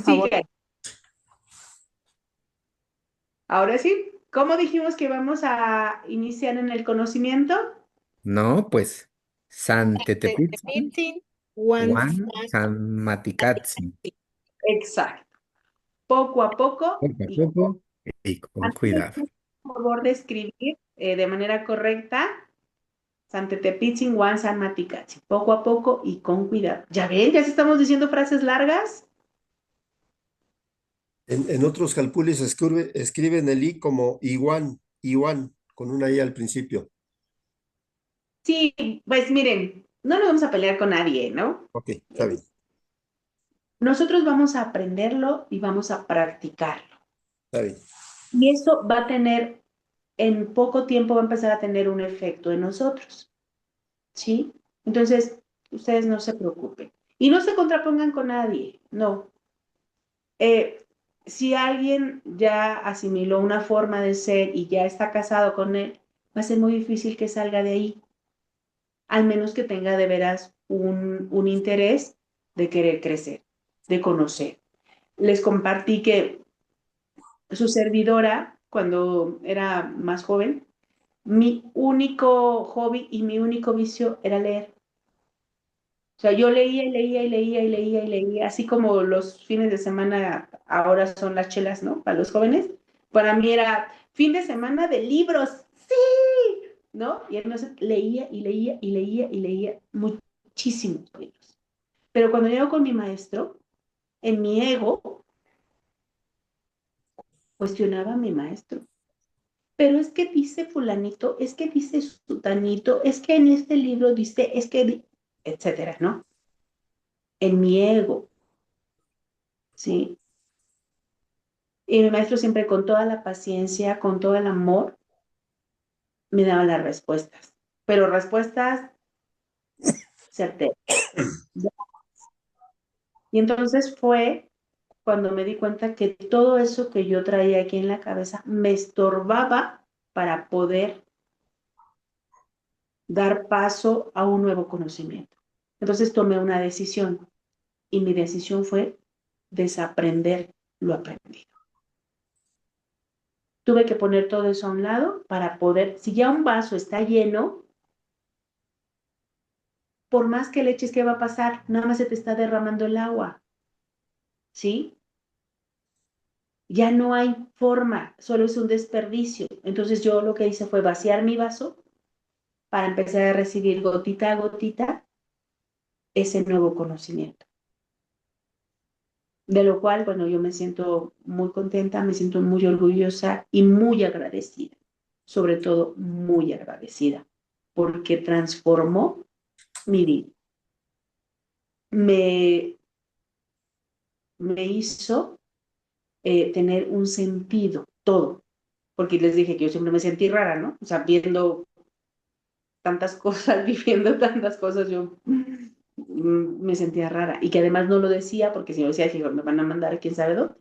S1: Sí,
S7: favor.
S1: ahora sí, ¿cómo dijimos que vamos a iniciar en el conocimiento?
S5: No, pues San Tetepitzin,
S7: Tetepitzin, Juan
S5: Juan San Maticatzin.
S1: Exacto. Poco a poco
S5: Poco a
S1: y
S5: poco y con
S1: Antonio,
S5: cuidado.
S1: por favor de escribir de manera correcta Santetepitzin, San Maticatzi. Poco a poco y con cuidado. ¿Ya ven? Ya estamos diciendo frases largas.
S3: En otros calpulis escriben el I como Iwan, con una I al principio.
S1: Sí, pues miren, no nos vamos a pelear con nadie, ¿no?
S3: Ok, está bien.
S1: Nosotros vamos a aprenderlo y vamos a practicarlo.
S3: Está bien.
S1: Y eso va a tener, en poco tiempo va a empezar a tener un efecto en nosotros, ¿sí? Entonces, ustedes no se preocupen. Y no se contrapongan con nadie, no. Si alguien ya asimiló una forma de ser y ya está casado con él, va a ser muy difícil que salga de ahí, al menos que tenga de veras un interés de querer crecer, de conocer. Les compartí que su servidora, cuando era más joven, mi único hobby y mi único vicio era leer. O sea, yo leía y leía y leía y leía y leía, así como los fines de semana ahora son las chelas, ¿no? Para los jóvenes. Para mí era fin de semana de libros, sí, ¿no? Y entonces leía y leía y leía y leía muchísimos libros. Pero cuando llego con mi maestro, en mi ego, cuestionaba a mi maestro. Pero es que dice fulanito, es que dice sutanito, es que en este libro dice, es que, etcétera, ¿no? En mi ego, ¿sí? Y mi maestro siempre con toda la paciencia, con todo el amor, me daba las respuestas, pero respuestas certeras. Y entonces fue cuando me di cuenta que todo eso que yo traía aquí en la cabeza me estorbaba para poder dar paso a un nuevo conocimiento. Entonces tomé una decisión y mi decisión fue desaprender lo aprendido. Tuve que poner todo eso a un lado para poder, si ya un vaso está lleno, por más que le eches, ¿qué va a pasar? Nada más se te está derramando el agua, ¿sí? Ya no hay forma, solo es un desperdicio. Entonces yo lo que hice fue vaciar mi vaso para empezar a recibir gotita a gotita ese nuevo conocimiento. De lo cual, bueno, yo me siento muy contenta, me siento muy orgullosa y muy agradecida, sobre todo muy agradecida, porque transformó mi vida. Me hizo tener un sentido, todo, porque les dije que yo siempre me sentí rara, ¿no? O sea, viendo tantas cosas, viviendo tantas cosas, yo me sentía rara y que además no lo decía porque si lo decía, dije, me van a mandar a quién sabe dónde,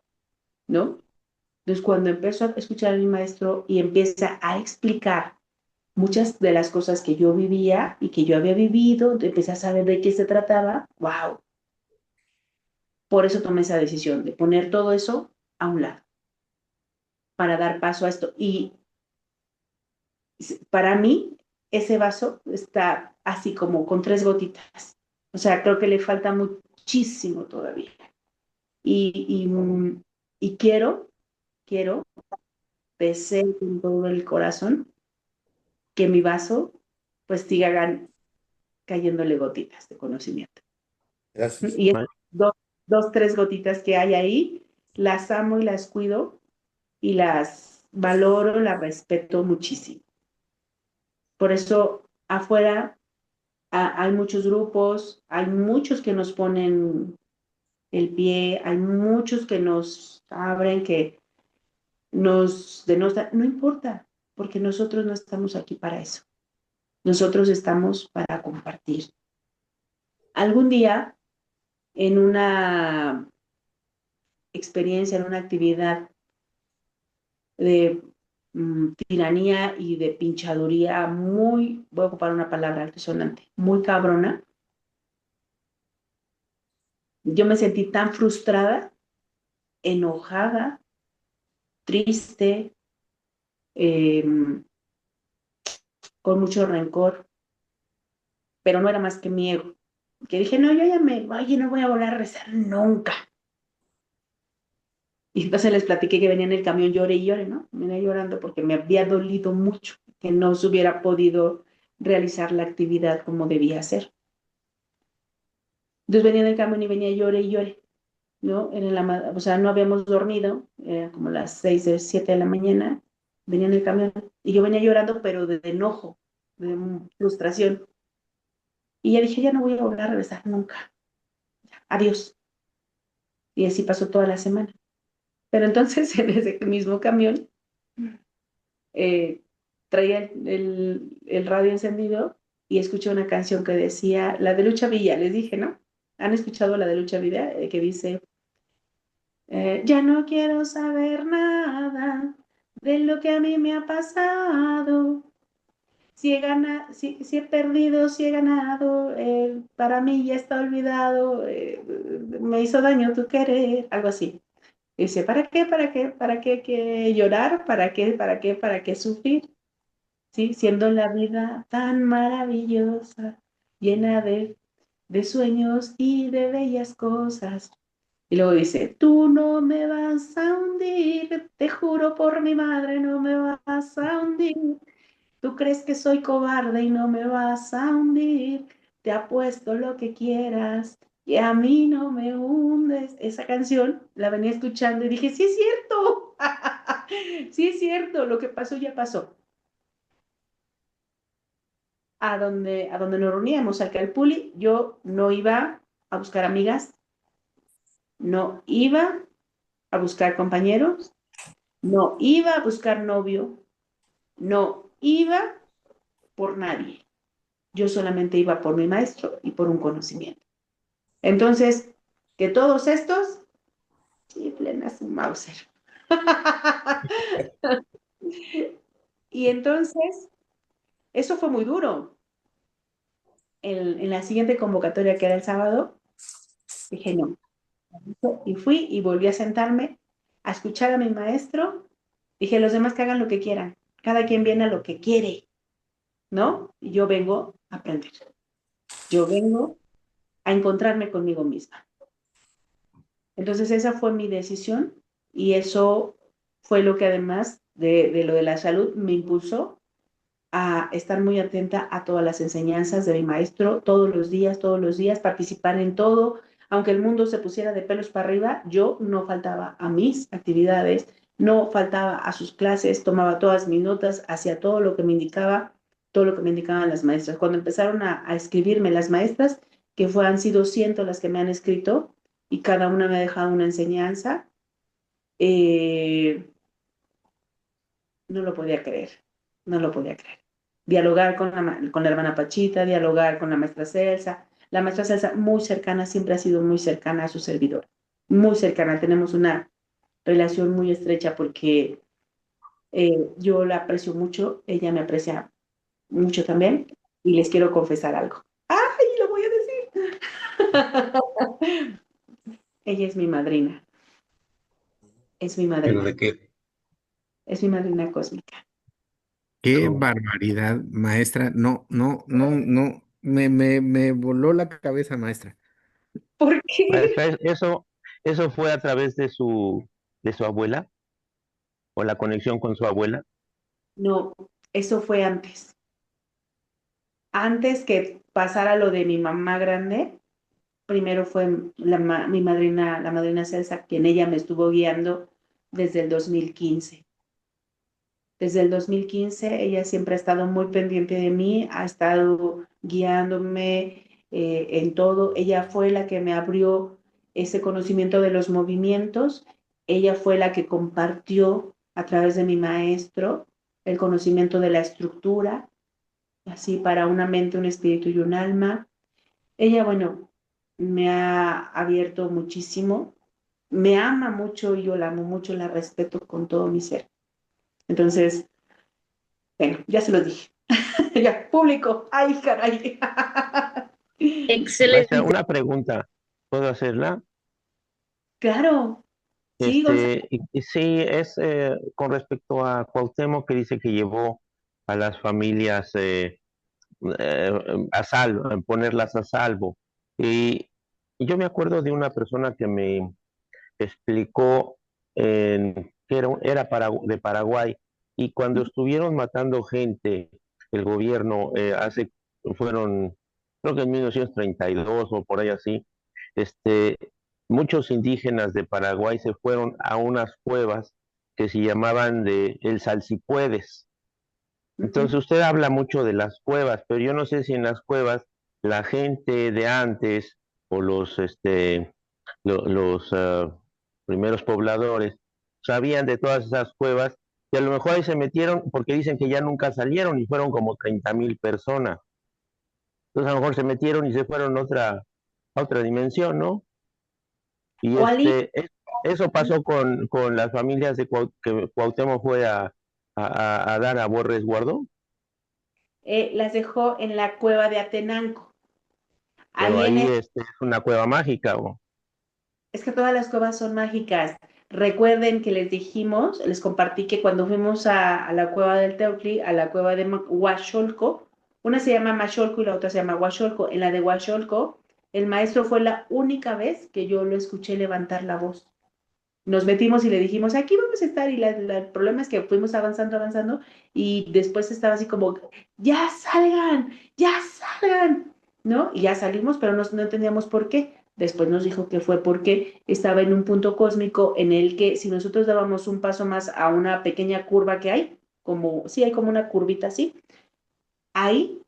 S1: ¿no? Entonces, cuando empezó a escuchar a mi maestro y empieza a explicar muchas de las cosas que yo vivía y que yo había vivido, empecé a saber de qué se trataba, wow. Por eso tomé esa decisión de poner todo eso a un lado para dar paso a esto. Y para mí, ese vaso está así como con 3 gotitas. O sea, creo que le falta muchísimo todavía. Y quiero, deseo con todo el corazón que mi vaso pues sigan cayéndole gotitas de conocimiento.
S3: Gracias.
S1: Y esas dos, 3 gotitas que hay ahí, las amo y las cuido y las valoro, las respeto muchísimo. Por eso afuera hay muchos grupos, hay muchos que nos ponen el pie, hay muchos que nos abren, que nos denostan. No importa, porque nosotros no estamos aquí para eso. Nosotros estamos para compartir. Algún día, en una experiencia, en una actividad de tiranía y de pinchaduría muy, voy a ocupar una palabra altisonante, muy cabrona, yo me sentí tan frustrada, enojada, triste, eh, con mucho rencor, pero no era más que mi ego. Que dije, no, yo ya oye, no voy a volver a rezar nunca. Y entonces les platiqué que venía en el camión, lloré y lloré, ¿no? Venía llorando porque me había dolido mucho que no se hubiera podido realizar la actividad como debía ser. Entonces venía en el camión y venía llore y llore, ¿no? O sea, no habíamos dormido, era como las 6 de 7 de la mañana, venía en el camión y yo venía llorando, pero de enojo, de frustración. Y ya dije, ya no voy a volver a regresar nunca. Adiós. Y así pasó toda la semana. Pero entonces en ese mismo camión eh, traía el radio encendido y escuché una canción que decía, la de Lucha Villa, les dije, ¿no? ¿Han escuchado la de Lucha Villa? Que dice, ya no quiero saber nada de lo que a mí me ha pasado. Si he perdido, si he ganado, para mí ya está olvidado, me hizo daño tu querer, algo así. Dice, ¿para qué, para qué, para qué que llorar? ¿Para qué, para qué, para qué sufrir? ¿Sí? Siendo la vida tan maravillosa, llena de sueños y de bellas cosas. Y luego dice, tú no me vas a hundir, te juro por mi madre, no me vas a hundir. Tú crees que soy cobarde y no me vas a hundir. Te apuesto lo que quieras y a mí no me hundes. Esa canción la venía escuchando y dije, sí es cierto. Sí es cierto, lo que pasó ya pasó. A donde nos reuníamos, al Calpuli, yo no iba a buscar amigas, no iba a buscar compañeros, no iba a buscar novio, no iba por nadie. Yo solamente iba por mi maestro y por un conocimiento. Entonces, que todos estos, sí, plenas un Mauser. Y entonces, eso fue muy duro. En la siguiente convocatoria, que era el sábado, dije no. Y fui y volví a sentarme a escuchar a mi maestro. Dije, los demás que hagan lo que quieran. Cada quien viene a lo que quiere, ¿no? Y yo vengo a aprender. Yo vengo a encontrarme conmigo misma. Entonces esa fue mi decisión y eso fue lo que además de lo de la salud me impulsó a estar muy atenta a todas las enseñanzas de mi maestro todos los días, participar en todo. Aunque el mundo se pusiera de pelos para arriba, yo no faltaba a mis actividades, no faltaba a sus clases, tomaba todas mis notas, hacía todo lo que me indicaba, todo lo que me indicaban las maestras. Cuando empezaron a escribirme las maestras, han sido cientos las que me han escrito y cada una me ha dejado una enseñanza, eh, no lo podía creer, no lo podía creer. Dialogar con la hermana Pachita, dialogar con la maestra Celsa muy cercana, siempre ha sido muy cercana a su servidor, muy cercana, tenemos una relación muy estrecha porque yo la aprecio mucho, ella me aprecia mucho también y les quiero confesar algo. ¡Ay, lo voy a decir! Ella es mi madrina, es mi
S2: Pero
S1: madrina,
S2: de qué,
S1: es mi madrina cósmica.
S5: Qué
S2: ¿cómo?
S5: barbaridad, maestra. No, no, no, no. Me voló la cabeza, maestra.
S1: ¿Por qué?
S8: Maestra, eso fue a través de su abuela o la conexión con su abuela.
S1: No, eso fue antes. Antes que pasara lo de mi mamá grande, primero fue mi madrina, la madrina Celsa, quien ella me estuvo guiando desde el 2015. Desde el 2015 ella siempre ha estado muy pendiente de mí, ha estado guiándome en todo. Ella fue la que me abrió ese conocimiento de los movimientos. Ella fue la que compartió a través de mi maestro el conocimiento de la estructura, así para una mente, un espíritu y un alma. Ella, bueno, me ha abierto muchísimo, me ama mucho y yo la amo mucho, la respeto con todo mi ser. Entonces, bueno, ya se los dije. Ya, público. Ay, caray.
S8: Maestra,
S6: Excelente.
S8: una pregunta, ¿puedo hacerla?
S1: Claro. Sí, Gonzalo.
S8: Y sí, es con respecto a Cuauhtémoc que dice que llevó a las familias a salvo, ponerlas a salvo. Y yo me acuerdo de una persona que me explicó que era de Paraguay, y cuando estuvieron matando gente el gobierno fueron, creo que en 1932 o por ahí así, este, muchos indígenas de Paraguay se fueron a unas cuevas que se llamaban de El Salsipuedes. Entonces
S1: Ujú.
S8: usted habla mucho de las cuevas, pero yo no sé si en las cuevas la gente de antes o los primeros pobladores sabían de todas esas cuevas y a lo mejor ahí se metieron porque dicen que ya nunca salieron y fueron como 30,000 personas. Entonces a lo mejor se metieron y se fueron a otra dimensión, ¿no? Y
S1: O Ali,
S8: eso pasó con las familias que Cuauhtémoc fue a dar a buen resguardo,
S1: las dejó en la cueva de Atenanco.
S8: pero
S1: Ahí en
S8: ahí es una cueva mágica, ¿o?
S1: Es que todas las cuevas son mágicas. Recuerden que les dijimos, les compartí que cuando fuimos a la cueva del Teutli, a la cueva de Huacholco, una se llama Macholco y la otra se llama Huacholco. En la de Huacholco, el maestro fue la única vez que yo lo escuché levantar la voz. Nos metimos y le dijimos, aquí vamos a estar, y el problema es que fuimos avanzando, avanzando, y después estaba así como, ya salgan, ¿no? Y ya salimos, pero no entendíamos por qué. Después nos dijo que fue porque estaba en un punto cósmico en el que si nosotros dábamos un paso más a una pequeña curva que hay, como, sí, hay como una curvita así, ahí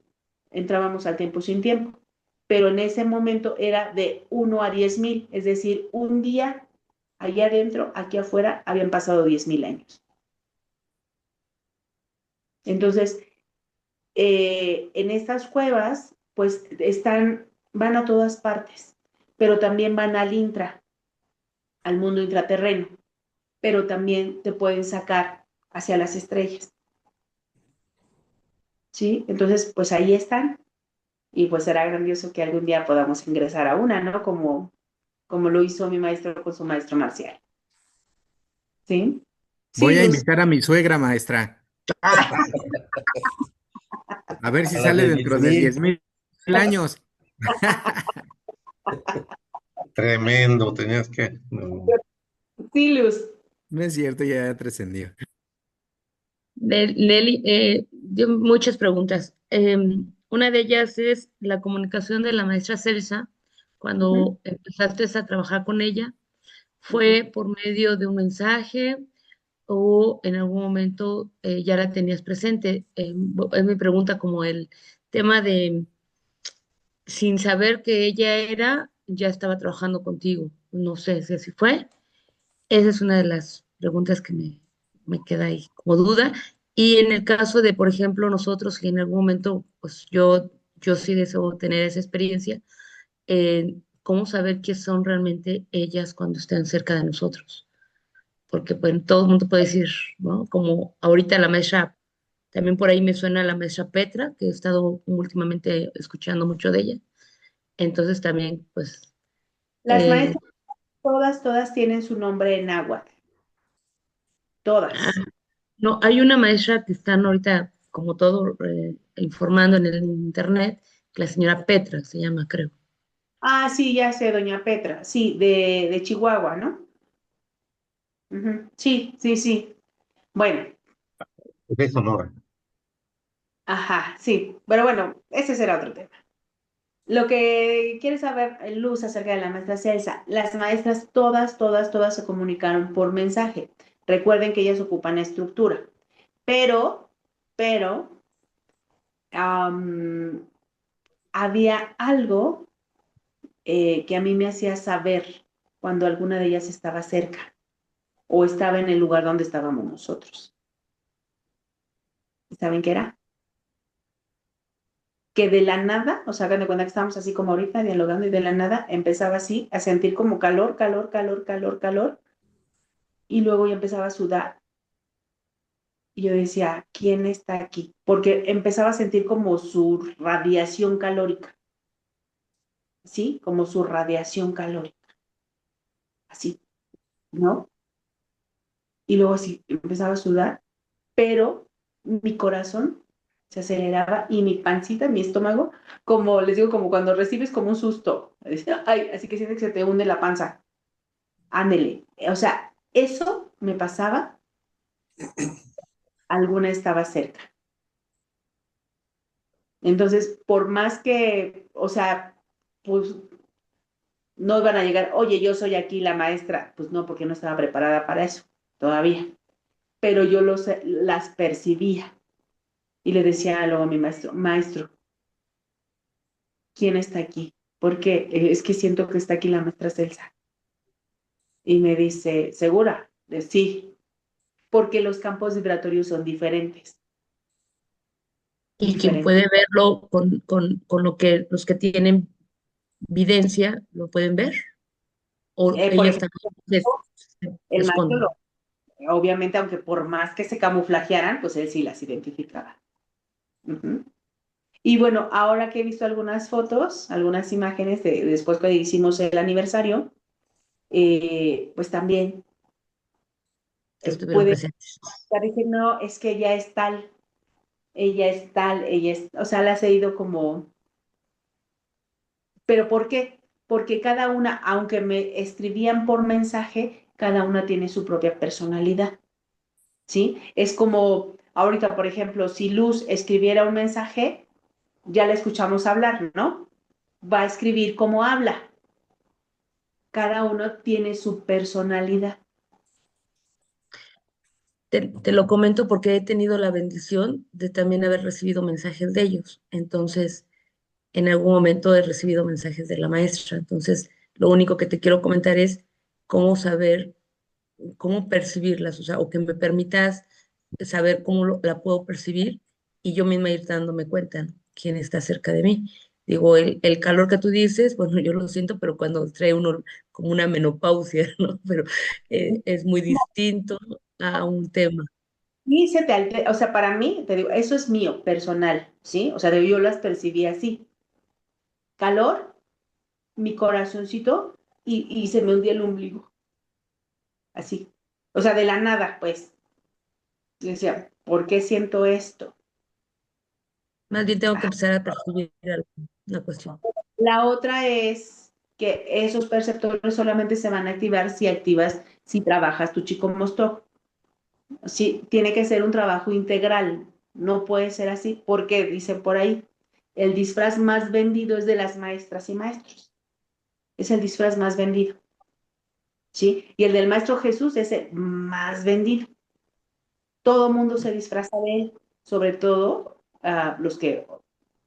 S1: entrábamos al tiempo sin tiempo. Pero en ese momento era de 1 a 10,000, es decir, un día allá adentro, aquí afuera, habían pasado 10,000 años. Entonces, en estas cuevas, pues van a todas partes, pero también van al intra, al mundo intraterreno, pero también te pueden sacar hacia las estrellas, ¿sí? Entonces, pues ahí están, y pues será grandioso que algún día podamos ingresar a una, ¿no? Como lo hizo mi maestro con su maestro marcial, ¿sí? Sí,
S5: Voy a
S1: Luz.
S5: invitar a mi suegra, maestra, a ver si
S3: A la
S5: sale
S3: de
S5: dentro de
S3: 10,000.
S5: 10,000 años.
S2: Tremendo, tenías que...
S1: Sí, Luz.
S5: No es cierto, ya trascendió.
S6: Nelly, dio muchas preguntas. Una de ellas es la comunicación de la maestra Celsa.
S1: Ujú,
S6: Cuando empezaste a trabajar con ella,
S1: ujú.
S6: ¿fue por medio de un mensaje o en algún momento ya la tenías presente? Es mi pregunta como el tema de, sin saber que ella era, ya estaba trabajando contigo. No sé si así fue. Esa es una de las preguntas que me queda ahí como duda. Y en el caso de, por ejemplo, nosotros, que en algún momento, pues yo sí deseo tener esa experiencia, ¿cómo saber qué son realmente ellas cuando estén cerca de nosotros? Porque pues, todo el mundo puede decir, ¿no? Como ahorita la maestra, también por ahí me suena la maestra Petra, que he estado últimamente escuchando mucho de ella. Entonces también, pues,
S1: Las
S6: eh,
S1: maestras, todas tienen su nombre en náhuatl,
S6: ah,
S1: todas.
S6: no, hay una maestra que están ahorita, como todo, informando en el internet, que la señora Petra se llama, creo.
S1: Ah, sí, ya sé, doña Petra, sí, de Chihuahua, ¿no? Ujú. Sí, sí, sí. Bueno,
S2: De Sonora.
S1: ajá, sí. Pero bueno, ese será otro tema. Lo que quieres saber, Luz, acerca de la maestra Celsa, las maestras todas se comunicaron por mensaje. Recuerden que ellas ocupan estructura, pero, pero, am, había algo que a mí me hacía saber cuando alguna de ellas estaba cerca o estaba en el lugar donde estábamos nosotros. ¿Saben qué era? Que de la nada, o sea, hagan de cuenta que estábamos así como ahorita dialogando y de la nada empezaba así a sentir como calor, y luego ya empezaba a sudar. Y yo decía, ¿quién está aquí? Porque empezaba a sentir como su radiación calórica, ¿sí? Como su radiación calórica, así, ¿no? Y luego así empezaba a sudar, pero mi corazón se aceleraba y mi pancita, mi estómago, como les digo, como cuando recibes como un susto. Ay, así que sientes que se te hunde la panza. Ándele. O sea, eso me pasaba, alguna estaba cerca. Entonces, por más que, o sea, pues no iban a llegar, oye, yo soy aquí la maestra, pues no, porque no estaba preparada para eso todavía, pero yo las percibía y le decía luego a mi maestro, maestro, ¿quién está aquí? Porque es que siento que está aquí la maestra Celsa. Y me dice, ¿segura? De sí, porque los campos vibratorios son diferentes,
S6: Y quien
S1: diferentes.
S6: puede verlo con lo que los que tienen videncia lo pueden ver, o
S1: Por
S6: ellas
S1: ejemplo,
S6: también se
S1: el maestro,
S6: esconden.
S1: obviamente, aunque por más que se camuflajearan, pues él sí las identificaba. Ujú. Y bueno, ahora que he visto algunas fotos, algunas imágenes de después que hicimos el aniversario, pues también
S6: Estuvieron
S1: puede
S6: presentes.
S1: estar diciendo, no, es que ella es tal, ella es, o sea, las he ido como, ¿pero por qué? Porque cada una, aunque me escribían por mensaje, cada una tiene su propia personalidad, ¿sí? Es como, ahorita, por ejemplo, si Luz escribiera un mensaje, ya la escuchamos hablar, ¿no? Va a escribir como habla. Cada uno tiene su personalidad.
S6: Te lo comento porque he tenido la bendición de también haber recibido mensajes de ellos. Entonces, en algún momento he recibido mensajes de la maestra. Entonces, lo único que te quiero comentar es cómo saber, cómo percibirlas, o sea, o que me permitas saber cómo la puedo percibir y yo misma ir dándome cuenta, ¿no? Quién está cerca de mí. Digo, el calor que tú dices, bueno, yo lo siento, pero cuando trae uno como una menopausia, ¿no? Pero es muy distinto a un tema.
S1: Y se te altera, o sea, para mí, te digo, eso es mío, personal, ¿sí? O sea, yo las percibí así. Calor, mi corazoncito, y se me hundía el ombligo, así. O sea, de la nada, pues. Yo decía, ¿por qué siento esto?
S6: Más bien tengo que empezar a percibir una cuestión.
S1: La otra es que esos perceptores solamente se van a activar si activas, si trabajas tu chico mostró. Sí, tiene que ser un trabajo integral, no puede ser así, porque dicen por ahí, el disfraz más vendido es de las maestras y maestros, es el disfraz más vendido, ¿sí? Y el del maestro Jesús es el más vendido. Todo mundo se disfraza de él, sobre todo los que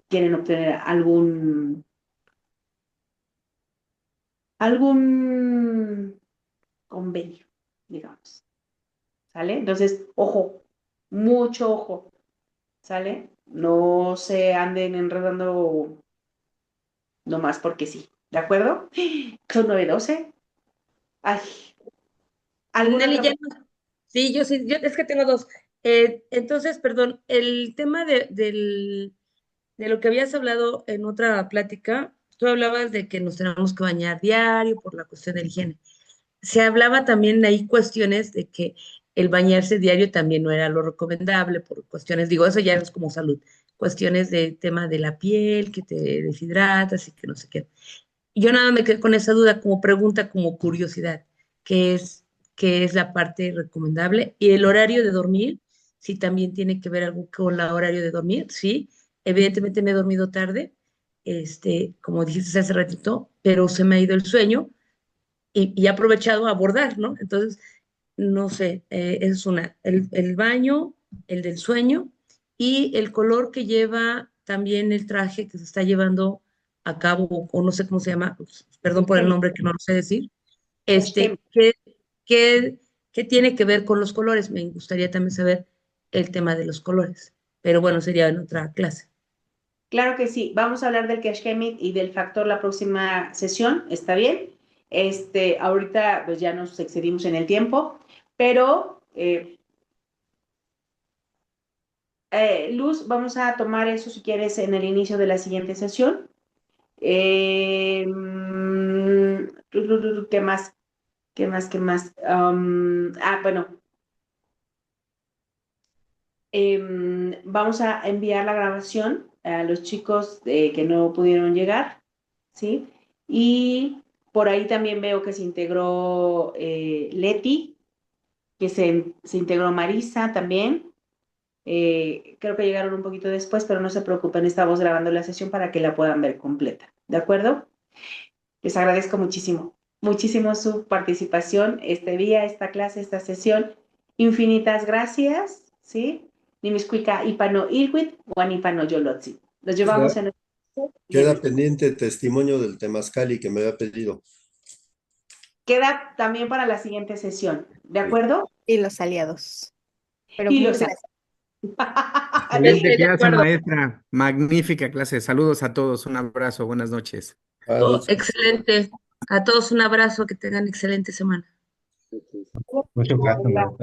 S1: quieren obtener algún convenio, digamos, ¿sale? Entonces, ojo, mucho ojo, ¿sale? No se anden enredando nomás porque sí, ¿de acuerdo? Son 9:12. Ay, ¿alguna
S6: Nelly,
S1: otra
S6: ya
S1: pregunta?
S6: no. Sí, yo sí, yo, es que tengo dos. Entonces, perdón, el tema de lo que habías hablado en otra plática, tú hablabas de que nos tenemos que bañar diario por la cuestión de la higiene. Se hablaba también ahí cuestiones de que el bañarse diario también no era lo recomendable por cuestiones, digo, eso ya es como salud, cuestiones de tema de la piel, que te deshidratas y que no sé qué. Yo nada me quedé con esa duda como pregunta, como curiosidad, ¿qué es, qué es la parte recomendable? Y el horario de dormir, si también tiene que ver algo con el horario de dormir, sí. Evidentemente me he dormido tarde, como dijiste hace ratito, pero se me ha ido el sueño y he aprovechado a abordar, ¿no? Entonces, no sé, es una, el baño, el del sueño y el color que lleva también el traje que se está llevando a cabo, o no sé cómo se llama, perdón por el nombre que no lo sé decir,
S1: Hashem.
S6: ¿qué, qué, qué tiene que ver con los colores? Me gustaría también saber el tema de los colores, pero bueno, sería en otra clase.
S1: Claro que sí, vamos a hablar del Keshkemit y del factor la próxima sesión, ¿está bien? Ahorita pues ya nos excedimos en el tiempo, pero Luz, vamos a tomar eso si quieres en el inicio de la siguiente sesión. ¿Qué más? ¿Qué más? ¿Qué más? Bueno, vamos a enviar la grabación a los chicos que no pudieron llegar, ¿sí? Y por ahí también veo que se integró Leti, que se integró Marisa también. Creo que llegaron un poquito después, pero no se preocupen, estamos grabando la sesión para que la puedan ver completa. ¿De acuerdo? Les agradezco muchísimo, muchísimo su participación este día, esta clase, esta sesión. Infinitas gracias, ¿sí? Nimiscuica ipano ilhuit, Juan ipano yolotzi. Los llevamos en el...
S3: Queda pendiente testimonio del temazcali que me había pedido.
S1: Queda también para la siguiente sesión, ¿de acuerdo?
S7: Y los aliados. Pero
S1: Y
S7: muchas
S1: los...
S7: gracias.
S5: Excelente
S6: de
S5: clase,
S6: acuerdo.
S5: maestra. Magnífica clase. Saludos a todos. Un abrazo. Buenas noches.
S6: Excelente. A todos un abrazo, que tengan excelente semana.
S2: Muchas gracias, maestra.